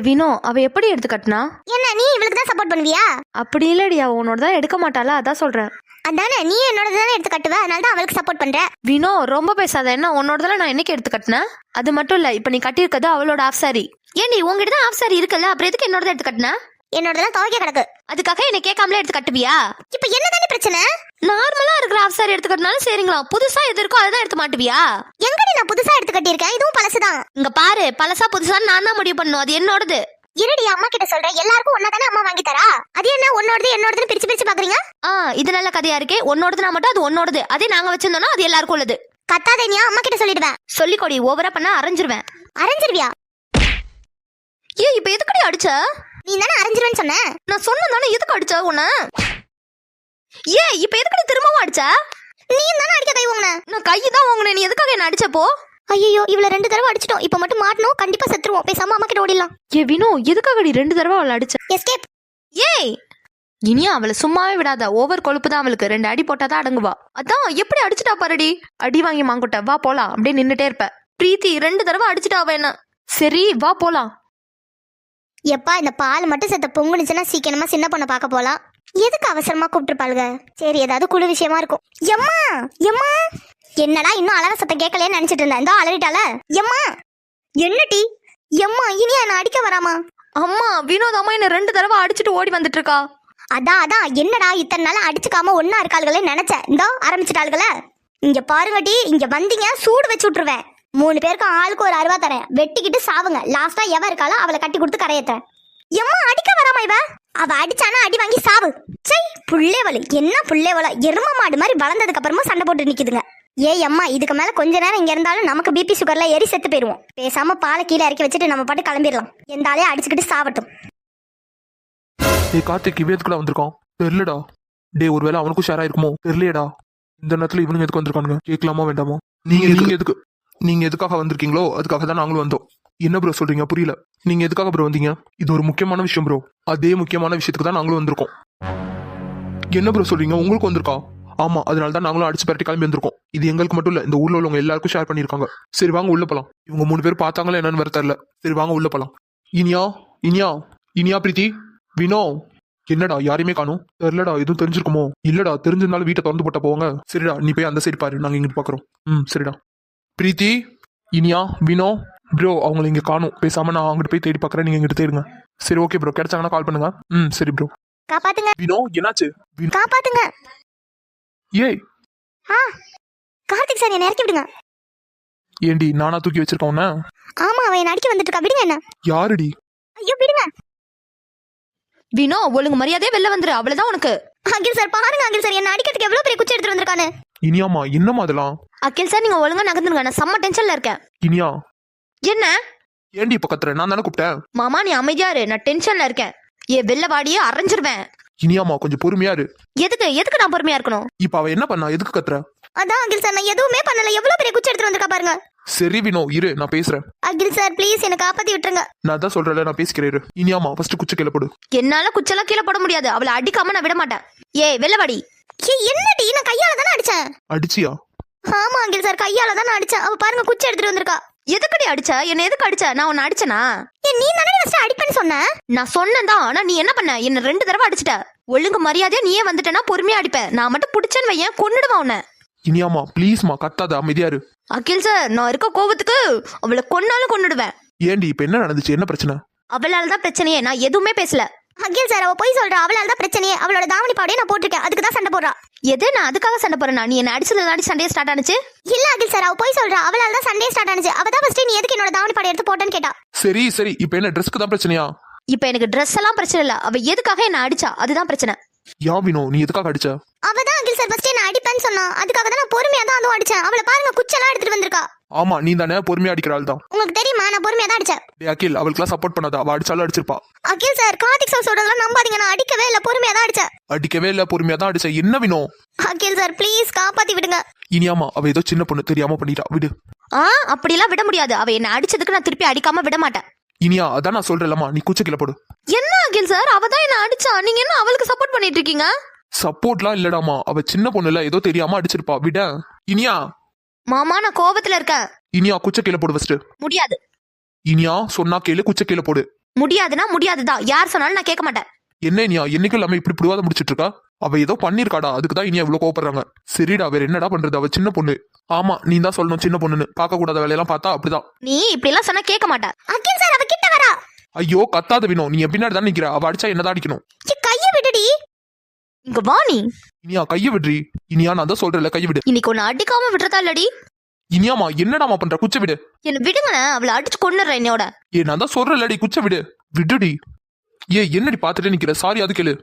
வினோ, அவ எப்படி எடுத்து கட்டினா? என்ன நீ இவளுக்கு தான் சப்போர்ட் பண்ணுவியா? அப்படி இல்லடியா, உன்னோட தான் எடுக்க மாட்டாளா, அதான் சொல்றேன். அதானே, நீ என்னோட தானே எடுத்து கட்டுவ, அதனால தான் அவளுக்கு சப்போர்ட் பண்ற. வினோ ரொம்ப பேசாத. என்ன உன்னோடதெல்லாம் நான் என்னைக்கு எடுத்து கட்டினேன்? அது மட்டும் இல்ல, இப்ப நீ கட்டியிருக்கிறது அவளோட ஆஃப் சாரி. ஏன்டி உங்ககிட்ட தான் ஆஃப் சாரி இருக்குல்ல, அப்புறம் எதுக்கு என்னோட எடுத்து கட்டின? என்னோடதெல்லாம் துவைக்க கிடக்கு. அதுக்காக என்ன கேட்காமலே எடுத்து கட்டுவியா? இப்ப என்ன தானே பிரச்சனை? நார்மலா இருக்கிற ஆஃப் சாரி எடுத்து கட்டினாலும் சரிங்களா, புதுசா எது இருக்கோ அதான் எடுத்து மாட்டுவியா? எங்கடி நான் புதுசா எடுத்து கட்டியிருக்கேன், இதுவும் பழசுதான். இங்க பாரு, பழசா புதுசான்னு நான் தான் முடிவு பண்ணும், அது என்னோடது. இருடி, அம்மா கிட்ட சொல்றேன். எல்லாருக்கும் ஒன்னா தானே அம்மா வாங்கி தரா. அது என்ன உன்னோடது என்னோடதுன்னு பிரிச்சு பிரிச்சு பாக்குறீங்க? இது நல்ல கதையா இருக்கே. உன்னோடது நான் மட்டும் அது உன்னோடது, அதே நாங்க வச்சிருந்தோம்னா அது எல்லாருக்கும் உள்ளது. கத்தாதேனியா, அம்மா கிட்ட சொல்லிடுவேன். சொல்லிக்கொடி, ஓவரா பண்ணா அரைஞ்சிருவேன். அரைஞ்சிருவியா? இப்ப எதுக்கடி அடிச்ச? நீ தானே அரைஞ்சிருவேன்னு சொன்ன. நான் சொன்னதானே, எதுக்கு அடிச்ச உன்ன? இப்ப எதுக்கடி திரும்பவும் அடிச்ச? நீ தானே அடிக்க கை வாங்குன. நான் கை தான் வாங்குனேன், நீ எதுக்காக என்ன அடிச்சப்போ? ஐயோ, இவள 2 தடவை அடிச்சிட்டோம். இப்ப மட்டும் மாட்டணும், கண்டிப்பா செத்துருவோம். பேசாம அம்மா கிட்ட ஓடிடலாம். வினோ, எதுக்காகடி 2 தடவை அவளை அடிச்ச? எஸ்கேப். இனியா அவளை சும்மாவே விடாத, ஓவர் கொழுப்பு தான் அவளுக்கு. 2 அடி போட்டாதான் அடங்குவா. அதான் எப்படி அடிச்சுட்டா பாருடி. அடி வாங்கி மாங்குட்ட, வா போலாம். அப்படியே நின்னுட்டே இருப்ப. பிரீத்தி 2 தடவை அடிச்சுட்டா அவ என்ன. சரி வா போலாம். எப்பா இந்த பால் மட்டும் செத்த பொங்குனுச்சுன்னா சீக்கிரமா சின்ன பொண்ணை பார்க்க போலாம். எதுக்கு அவசரமா கூப்பிட்டுருப்பாளுங்க? சரி ஏதாவது குழு விஷயமா இருக்கும். எம்மா எம்மா, என்னடா இன்னும் அலற சத்தம் கேட்கலையே நினைச்சிட்டு இருந்தேன். இந்த அலறிட்டால. எம்மா என்னடி? எம்மா இனி என்ன அடிக்க வராமா? அம்மா வினோத் அம்மா என்ன 2 தடவை அடிச்சுட்டு ஓடி வந்துட்டு இருக்கா. அதான் என்னடா இத்தனை நாள் அடிச்சுக்காம ஒன்னா இருக்காளுகளே நினைச்சேன். இந்தோ ஆரம்பிச்சிட்டாளுகள. இங்க பாருங்கடி, இங்க வந்தீங்க சூடு வச்சு விட்டுருவேன். 3 பேருக்கும் ஆளுக்கு ஒரு 60 தரேன். வெட்டிக்கிட்டு சாவுங்க. லாஸ்டா எவ இருக்காளோ அவளை கட்டி கொடுத்து கரையேற்றேன். எம்மா அடிக்க வராமா இவ? அவ அடிச்சானா அடி வாங்கி சாவு. சை புள்ளேவலு, என்ன புள்ளேவல, எரும மாடு மாதிரி வளர்ந்ததுக்கு அப்புறமா சண்டை போட்டு நிக்குதுங்க. அம்மா இதுக்கு மேல கொஞ்ச நேரம் இங்க இருந்தாலும் நமக்கு பிபி சுகர்ல ஏறி செத்து போயிருவோம். பேசாம பாலை கீழே இறக்கி வச்சுட்டு நம்ம பாட்டு கிளம்பிடலாம். எந்த ஆளையும் அடிச்சுக்கிட்டு சாவட்டும். டேய் கார்த்திக் இவன் வந்திருக்கான் தெரியலடா. டே ஒருவேளை அவனுக்கும் ஷேர் ஆயிருக்குமோ தெரியலையடா. இந்த நேரத்துல இவனுங்க எதுக்கு வந்திருக்கானுங்க கேட்கலாமா வேண்டாமா? நீங்க எதுக்காக வந்திருக்கீங்களோ அதுக்காக தான் நாங்களும் வந்தோம். என்ன ப்ரோ சொல்றீங்க? புரியல. நீங்க எதுக்காக ப்ரோ வந்தீங்க? இது ஒரு முக்கியமான விஷயம் ப்ரோ. அதே முக்கியமான விஷயத்துக்கு தான் நாங்களும் வந்திருக்கோம். என்ன ப்ரோ சொல்றீங்க? உங்களுக்கு வந்திருக்கா? ஆமா, அதனால தான் நாங்களும் அடிச்சு பரட்டி கிளம்பி வந்திருக்கோம். இது எங்களுக்கு மட்டும் இல்ல, இந்த ஊர்ல உள்ளவங்க எல்லாருக்கும் ஷேர் பண்ணிருக்காங்க. சரி வாங்க உள்ள போலாம். இவங்க 3 பேர் பார்த்தாங்களா என்னன்னு வேற தெரியல. சரி வாங்க உள்ள போலாம். இனியா பிரீத்தி வினோ, என்னடா யாரையுமே காணும்? தெரியலடா, எதுவும் தெரிஞ்சிருக்குமோ? இல்லடா, தெரிஞ்சிருந்தாலும் வீட்டை திறந்து போட்ட போவாங்க. சரிடா, நீ போய் அந்த சைடு பாரு, நாங்க இங்கிட்டு பாக்குறோம். சரிடா. பிரீத்தி, இனியா, வினோ ப்ரோ அவங்களை இங்க காணும். பேசாம நான் அங்கிட்டு போய் தேடி பாக்குறேன், நீங்க இங்கிட்டு தேடுங்க. சரி ஓகே ப்ரோ, கிடைச்சாங்கன்னா கால் பண்ணுங்க. சரி ப்ரோ. காப்பாத்துங்க வினோ என்னாச்சு? காப்பாத்துங்க. ஏய் கார்த்திக் சார் என்ன இறக்கி விடுங்க. ஏண்டி நானா தூக்கி வச்சிருக்கேன் உன்ன? ஆமா அவன் என்ன அடிக்க வந்துட்டு இருக்கா. விடுங்க என்ன. யாருடி? ஐயோ விடுங்க. வினோ ஒழுங்கு மரியாதையே வெளில வந்துரு, அவ்வளவுதான் உனக்கு. அகில் சார் பாருங்க, அகில் சார் என்ன அடிக்கிறதுக்கு எவ்வளவு பெரிய குச்சி எடுத்துட்டு வந்திருக்கானு. இனியாமா என்னமா அதெல்லாம்? அகில் சார் நீங்க ஒழுங்கா நகர்ந்துருங்க, நான் செம்ம டென்ஷன்ல இருக்கேன். இனியா என்ன ஏண்டி இப்ப கத்துற? நான் தானே கூப்பிட்டேன். மாமா நீ அமைதியா இரு, நான் டென்ஷன்ல இருக்கேன். வெளில வாடியே அரைஞ்சிருவேன். இனியாமா கொஞ்சம் பொறுமையா இரு. எதுக்கு நான் பொறுமையா இருக்கணும்? இப்ப அவ என்ன பண்ணா? எதுக்கு கத்துற? அதான் அகில் சார் நான் எதுவுமே பண்ணல. எவ்வளவு பெரிய குச்சி எடுத்துட்டு வந்திருக்கா பாருங்க. சரி வினோ இரு, நான் பேசுறேன். அகில் சார் ப்ளீஸ் என்ன காப்பாத்தி விட்டுருங்க. நான் தான் சொல்றேன், நான் பேசிக்கிறேன் இரு. இனியாமா ஃபர்ஸ்ட் குச்சி கீழே போடு. என்னால குச்செல்லாம் கீழே போட முடியாது, அவளை அடிக்காம நான் விட மாட்டேன். வெளில வாடி. என்னடி நான் கையால தானே அடிச்சேன். அடிச்சியா? ஆமா அகில் சார் கையால தானே அடிச்சேன். அவ பாருங்க குச்சி எடுத்துட்டு வந்திருக்கா. எதுக்கடி அடிச்ச? என்ன எதுக்கு அடிச்ச? நான் உன்னை அடிச்சனா? நீ தானே ஃபர்ஸ்ட் அடிப்பேன்னு சொன்ன. நான் சொன்னேன்தான், ஆனா நீ என்ன பண்ண? என்ன 2 தடவை அடிச்சிட்ட. ஒழுங்கு மரியாதையா நீயே வந்துட்டேன்னா பொறுமையா அடிப்பேன். நான் மட்டும் பிடிச்சேன்னு வையன், கொன்னுடுவான் உன்னை. இனியாமா ப்ளீஸ்மா கத்தாத, அமைதியா இரு. அகில் சார் நான் இருக்க கோபத்துக்கு அவளை கொன்னாலும் கொன்னுடுவேன். ஏண்டி இப்ப என்ன நடந்துச்சு? என்ன பிரச்சனை? அவளாலதான் பிரச்சனையே, நான் எதுவுமே பேசல. அகில் சார் அவ போய் சொல்றா. அவளால தான் பிரச்சனையே. அவளோட தாவணி பாவடையே நான் போட்டிருக்கேன், அதுக்கு தான் சண்டை போடுறா. எது நான் அதுக்காக சண்டை போறேனா? நீ என்ன அடிச்சது தாண்டி சண்டையே ஸ்டார்ட் ஆனிச்சு. இல்ல அகில் சார் அவ போய் சொல்றா. அவளால தான் சண்டே ஸ்டார்ட் ஆனிச்சு. அவ தான் ஃபர்ஸ்ட் நீ எதுக்கு என்னோட தாவணி பாவடை எடுத்து போட்டேன்னு கேட்டா. சரி இப்ப என்ன ட்ரெஸ்க்கு தான் பிரச்சனையா? இப்ப எனக்கு ட்ரெஸ் எல்லாம் பிரச்சனை இல்ல, அவ எதுக்காக என்ன அடிச்சா அதுதான் பிரச்சனை. யா வினோ நீ எதுக்காக அடிச்ச? அவதான் அகில் சார் ஃபர்ஸ்ட் என்ன அடிப்பேன்னு சொன்னா, அதுக்காக தான் நான் பொறுமையா தான் அதுவும் அடிச்சேன். அவளை பாருங்க குச்செல்லாம் எடுத்துட்டு வந்திருக்கா. ஆமா நீ தானே பொறுமையா அடிக்கிற ஆள் தான். உங்களுக்கு தெரியுமா நான் பொறுமையா தான் அடிச்சேன். டேய் அகில் அவளுக்குலாம் சப்போர்ட் பண்ணாத, அவ அடிச்சாலும் அடிச்சிருப்பா. அகில் சார் கார்த்திக் சார் சொல்றதெல்லாம் நம்பாதீங்க. நான் அடிக்கவே இல்ல, பொறுமையா தான் அடிச்சேன். அடிக்கவே இல்ல, பொறுமையா தான் அடிச்ச. என்ன வினோ? அகில் சார் ப்ளீஸ் காப்பாத்தி விடுங்க. இனியாமா அவ ஏதோ சின்ன பொண்ணு தெரியாம பண்ணிட்டா, விடு. அப்படிலாம் விட முடியாது. அவ என்ன அடிச்சதுக்கு நான் திருப்பி அடிக்காம விட மாட்டேன். இனியா அதான் நான் சொல்றேன்லமா, நீ குச்சி கீழே போடு. என்ன அகில் சார் அவதான் என்ன அடிச்சா, நீங்க என்ன அவளுக்கு சப்போர்ட் பண்ணிட்டு இருக்கீங்க? சப்போர்ட்லாம் இல்லடாமா, அவ சின்ன பொண்ணுல ஏதோ தெரியாம அடிச்சிருப்பா, விட. இனியா மாமா நான் கோபத்துல இருக்கேன். இனியா குச்ச கீழே போடு ஃபர்ஸ்ட். முடியாது. இனியா சொன்னா கேளு, குச்ச கீழே போடு. முடியாதுன்னா முடியாதுதான், யார் சொன்னாலும் நான் கேட்க மாட்டேன். என்ன இனியா என்னைக்கும் இல்லாம இப்படி பிடிவாத முடிச்சிட்டு இருக்கா? அவ ஏதோ பண்ணிருக்காடா, அதுக்குதான் இனியா இவ்வளவு கோவப்படுறாங்க. சரிடா வேற என்னடா பண்றது, அவ சின்ன பொண்ணு. ஆமா நீ தான் சொல்லணும் சின்ன பொண்ணுன்னு. பார்க்க கூடாத வேலையெல்லாம் பார்த்தா அப்படிதான். நீ இப்படி எல்லாம் சொன்னா கேட்க மாட்டேன். அகில் சார் அவ கிட்ட வரா. ஐயோ கத்தாத வினோ, நீ பின்னாடி தான் நிக்கிற. அவ அடிச்சா என்னதான் அடிக்கணும். கைய விடுடி. இங்க வா நீ. இனியா கைய விடுறி. இனியா நான் தான் சொல்றேன்ல கைய விடு. இன்னைக்கு ஒன்னு அடிக்காம விடுறதா இல்லடி? இனியாமா என்னடாமா பண்ற? குச்ச விடு. என்ன விடுங்க, அவளை அடிச்சு கொன்னுறேன் என்னோட. நான் தான் சொல்றேன்லடி குச்ச விடு. விடுடி. என்னடி பாத்துட்டு நிக்கிற? சாரி அது கேளு.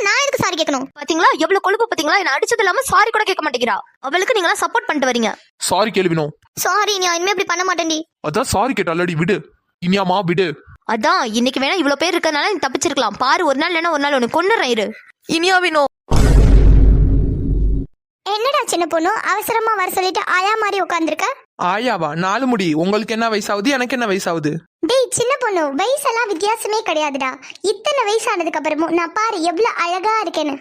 நான் எதுக்கு சாரி கேட்கணும்? பாத்தீங்களா எவ்வளவு கொழுப்பு பாத்தீங்களா? என்ன அடிச்சது இல்லாம சாரி கூட கேட்க மாட்டேங்கிறா. அவளுக்கு நீங்களா சப்போர்ட் பண்ணிட்டு வரீங்க. சாரி கேளு வினோ. சாரி நீ இனிமே இப்படி பண்ண மாட்டேன்டி. அதான் சாரி கேட்டாலடி, விடு. இனியாமா விடு. அதான் இன்னைக்கு வேணா இவ்வளவு பேர் இருக்கறனால நீ தப்பிச்சிருக்கலாம். பாரு ஒரு நாள் இல்லைன்னா ஒரு நாள் உனக்கு கொன்னுறேன் இரு. இனியா வினோ. என்னடா சின்ன பொண்ணு அவசரமா வர சொல்லிட்டு ஆயா மாதிரி உட்கார்ந்துருக்க? ஆயாவா? 4 முடி. உங்களுக்கு என்ன வயசாகுது, எனக்கு என்ன வயசாகுது? டேய் சின்ன பொண்ணு வயசெல்லாம் வித்தியாசமே கிடையாதுடா. இத்தனை வயசானதுக்கு அப்புறமும் நான் பாரு எவ்வளவு அழகா இருக்கேன்னு.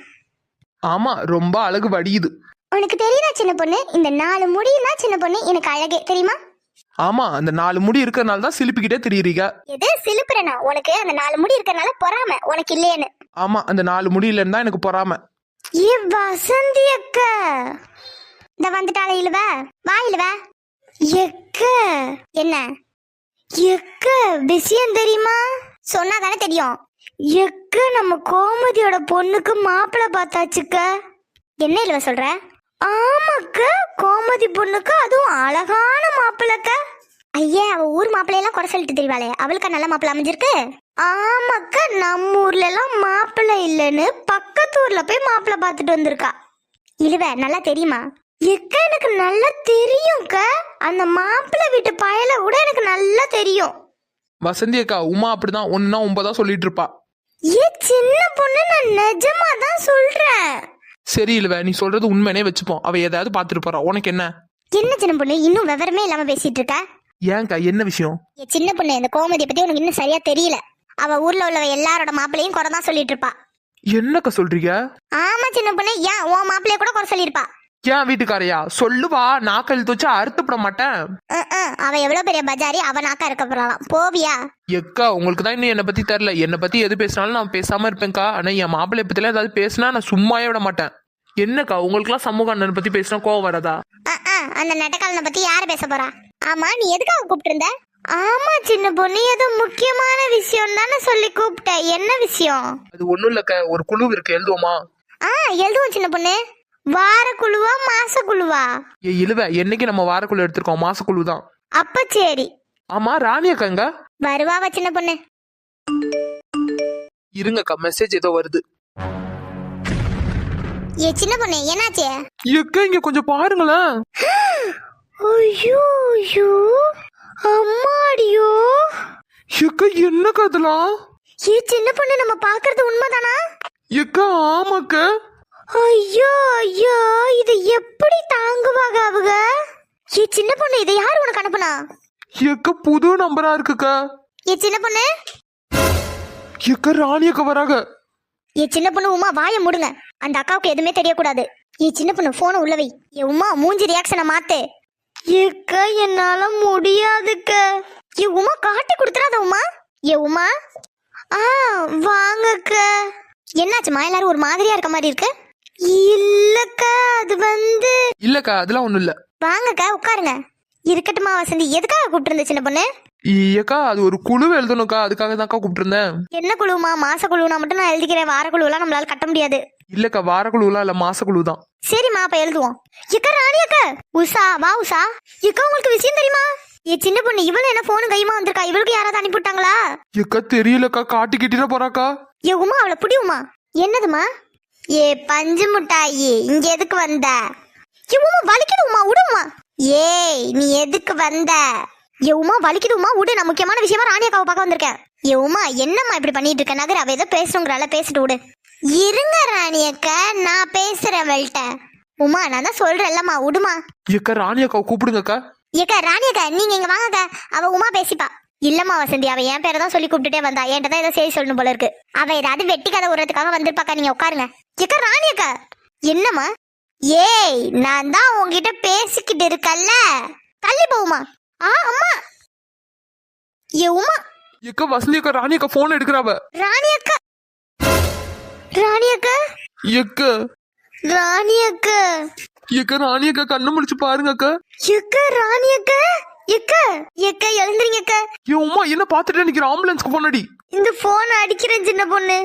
ஆமா ரொம்ப அழகு வடியுது. உனக்கு தெரியுதா சின்ன பொண்ணு, இந்த 4 முடியும் தான் சின்ன பொண்ணு எனக்கு அழகே, தெரியுமா? ஆமா அந்த 4 முடி இருக்கறனால தான் சிலிப்பிக்கிட்டே தெரியுறீங்க. எது சிலுப்புறனா? உனக்கு அந்த 4 முடி இருக்கறனால பொறாம, உனக்கு இல்லையேன்னு. ஆமா அந்த 4 முடியில இருந்தா எனக்கு பொறாம. ஏ வசந்தி அக்கா, இந்த வந்துட்டாளே இழுவ, வா இழுவ. எக்க என்ன எக்க விஷயம் தெரியுமா? சொன்னா தானே தெரியும். எக்க நம்ம கோமதியோட பொண்ணுக்கு மாப்பிள்ளை பார்த்தாச்சுக்க. என்ன இழுவ சொல்ற? ஆமாக்க, கோமதி பொண்ணுக்கு அதுவும் அழகான மாப்பிள்ளக்க. ஐயா, அவ ஊர் மாப்பிள்ளையெல்லாம் குறை சொல்லிட்டு தெரிவாளே, அவளுக்கு நல்ல மாப்பிள்ளை அமைஞ்சிருக்கு. ஆமாக்க, நம்ம ஊர்ல எல்லாம் மாப்பிள்ளை இல்லைன்னு பக்கத்து ஊர்ல போய் மாப்பிள்ளை பார்த்துட்டு வந்திருக்கா. இழுவ நல்லா தெரியுமா? எக்க எனக்கு நல்லா தெரியும்க்க. அந்த மாப்பிள்ளை வீட்டு பயல கூட எனக்கு நல்லா தெரியும். வசந்தி அக்கா உமா அப்படிதான் 1னா 9 சொல்லிட்டு இருப்பா. ஏ சின்ன பொண்ணு, நான் நிஜமா தான் சொல்றேன். சரி இழுவ, நீ சொல்றது உண்மைனே வச்சுப்போம். அவ ஏதாவது பாத்துட்டு போறா, உனக்கு என்ன? என்ன சின்ன பொண்ணு இன்னும் விவரமே இல்லாம பேசிட்டு இருக்க? ஏன்க்கா என்ன விஷயம்? ஏ சின்ன பொண்ணு, இந்த கோமதியை பத்தி உனக்கு இன்னும் சரியா தெரியல. அவ ஊர்ல உள்ளவ எல்லாரோட மாப்பிள்ளையும் குறை தான் சொல்லிட்டு இருப்பா. என்னக்கா சொல்றீங்க? ஆமா சின்ன பொண்ணு, ஏன் உன் மாப்பிள்ளைய கூட குறை சொல்லியிருப்பா. ஏன் வீட்டுக்காரையா சொல்லுவா, நாக்கல் தூச்சு அறுத்துப்பட மாட்டேன். அவ எவ்வளவு பெரிய பஜாரி, அவ நாக்கா இருக்க போறாளாம். போவியா? எக்கா உங்களுக்கு தான் இன்னும் என்னை பத்தி தெரியல. என்னை பத்தி எது பேசினாலும் நான் பேசாம இருப்பேன்க்கா. ஆனா என் மாப்பிள்ளை பத்தில ஏதாவது பேசினா நான் சும்மாவே விட மாட்டேன். என்னக்கா உங்களுக்குலாம் சமூக அண்ணன் பத்தி பேசினா கோவம் வராதா? அந்த நெட்டக்காலனை பத்தி யாரு பேச போறா? ஆமா, நீ எதுக்காக கூப்பிட்டு இருந்த? ஆமா சின்ன பொண்ணு, ஏதோ முக்கியமான விஷயம் தானே சொல்லி கூப்பிட்ட. என்ன விஷயம்? அது ஒண்ணும் இல்லக்கா, ஒரு குழு இருக்கு, எழுதுவோமா? எழுதுவோம் சின்ன பொண்ணு. வார குழுவா மாச குழுவா? இழுவ, என்னைக்கு நம்ம வாரக்குழு எடுத்திருக்கோம், மாசக்குழு தான். அப்ப சரி. ஆமா ராணி அக்காங்க வருவாவா சின்ன பொண்ணு? இருங்கக்கா, மெசேஜ் ஏதோ வருது. ஏ சின்ன பொண்ணு, என்னாச்சு? எக்கா இங்க கொஞ்சம் பாருங்களேன். ஐயோ ஐயோ, அம்மாடியோ. எக்கா என்னக்கா அதெல்லாம்? ஏ சின்ன பொண்ணு, நம்ம பாக்குறது உண்மைதானா? எக்கா ஆமாக்க. ஐயோ ஐயோ, இது எப்படி தாங்குவாங்க அவங்க? ஏ சின்ன பொண்ணு, இதை யார் உனக்கு அனுப்புனா? எக்கா புது நம்பரா இருக்குக்கா. ஏ சின்ன பொண்ணு. எக்கா ராணி அக்கா வராங்க. ஏ சின்ன பொண்ணு, உமா வாயை மூடுங்க. அந்த அக்காவுக்கு எதுவுமே தெரியக்கூடாது. ஏ சின்ன பொண்ணு, போனை உள்ள வை. ஏ உமா, மூஞ்சி ரியாக்ஷனை மாத்து. ஏக்கா என்னால முடியாதுக்க. ஏ உமா, காட்டி கொடுத்துறாத உமா. ஏ உமா. வாங்கக்க. என்னாச்சுமா, எல்லாரும் ஒரு மாதிரியா இருக்க மாதிரி இருக்கு? இல்லக்கா, அது வந்து இல்லக்கா அதெல்லாம் ஒண்ணும் இல்ல. வாங்கக்கா, உட்காருங்க. இருக்கட்டுமா வசந்தி, எதுக்காக கூப்பிட்டு இருந்த சின்ன பொண்ணு? ஏக்கா அது ஒரு குழு எழுதணும்க்கா, அதுக்காக தான்க்கா கூப்பிட்டு இருந்தேன். என்ன குழுமா? மாச குழுனா மட்டும் நான் எழுதிக்கிறேன், வார குழுவெல்லாம் நம்மளால கட்ட முடியாது. இல்லக்கா வாரக்குழுலாம் இல்ல, மாசக்குழு தான். சரிம்மா, அப்ப எழுதுவோம். இக்கா ராணி அக்கா, உஷா வா உஷா. இக்கா உங்களுக்கு விஷயம் தெரியுமா? ஏ சின்ன பொண்ணு, இவளு என்ன போனு கையுமா வந்திருக்கா? இவளுக்கு யாராவது அனுப்பிவிட்டாங்களா? எக்கா தெரியலக்கா, காட்டிக்கிட்டே போறாக்கா. ஏ உமா, அவளை புடி உமா. என்னதுமா? ஏ பஞ்சு முட்டாயி, இங்க எதுக்கு வந்த? ஏ உமா, வலிக்குது உமா, விடுமா. ஏய், நீ எதுக்கு வந்த? ஏ உமா, வலிக்குது உமா, விடு. நான் முக்கியமான விஷயமா ராணி அக்காவை பார்க்க வந்திருக்கேன். ஏ உமா, என்னம்மா இப்படி பண்ணிட்டு இருக்க? நகர், அவ ஏதோ பேசணுங்கிறால, பேசிட்டு விடு. இருங்க ராணி அக்கா, நான் பேசுறேன் அவள்கிட்ட. உமா, நான் தான் சொல்றேன்லம்மா, விடுமா. எக்கா ராணி அக்காவை கூப்பிடுங்கக்கா. ஏக்கா ராணி அக்கா, நீங்க இங்க வாங்கக்கா. அவ உமா பேசிப்பா. இல்லம்மா வசந்தி, அவ என் பேரை தான் சொல்லி கூப்பிட்டுட்டே வந்தா. என்கிட்ட தான் ஏதோ செய்தி சொல்லணும் போல இருக்கு. அவ ஏதாவது வெட்டி கதை விடுறதுக்காக வந்திருப்பாக்கா. நீங்க உட்காருங்க. ஏக்கா ராணி அக்கா. என்னம்மா? ஏய், நான் தான் உங்ககிட்ட பேசிக்கிட்டு இருக்கல்ல, தள்ளி போகுமா. அம்மா. ஏ உமா. எக்கா வசந்தி அக்கா ராணி அக்கா போன் எடுக்கிறாவ. ராணி அக்கா. ராணி அக்கா. எக்கா ராணி அக்கா. எக்கா ராணி அக்கா கண்ணு முடிச்சு பாருங்க அக்கா. எக்கா ராணி அக்கா. எக்கா எக்கா, எழுந்துறீங்க அக்கா. ஏ உமா, என்ன பாத்துட்டு நிக்கிற? ஆம்புலன்ஸ்க்கு போனடி. இந்த போன் அடிக்கிறேன் சின்ன பொண்ணு. எக்கா வசந்தி அக்கா ராணி அக்கா போன் எடுக்கிறாவ. ராணி அக்கா. ராணி அக்கா. எக்கா எக்கா, எழுந்துறீங்க அக்கா. எக்கா ராணி அக்கா. எக்கா எக்கா, எழுந்துறீங்க அக்கா. இந்த போன் அடிக்கிறேன் சின்ன பொண்ணு.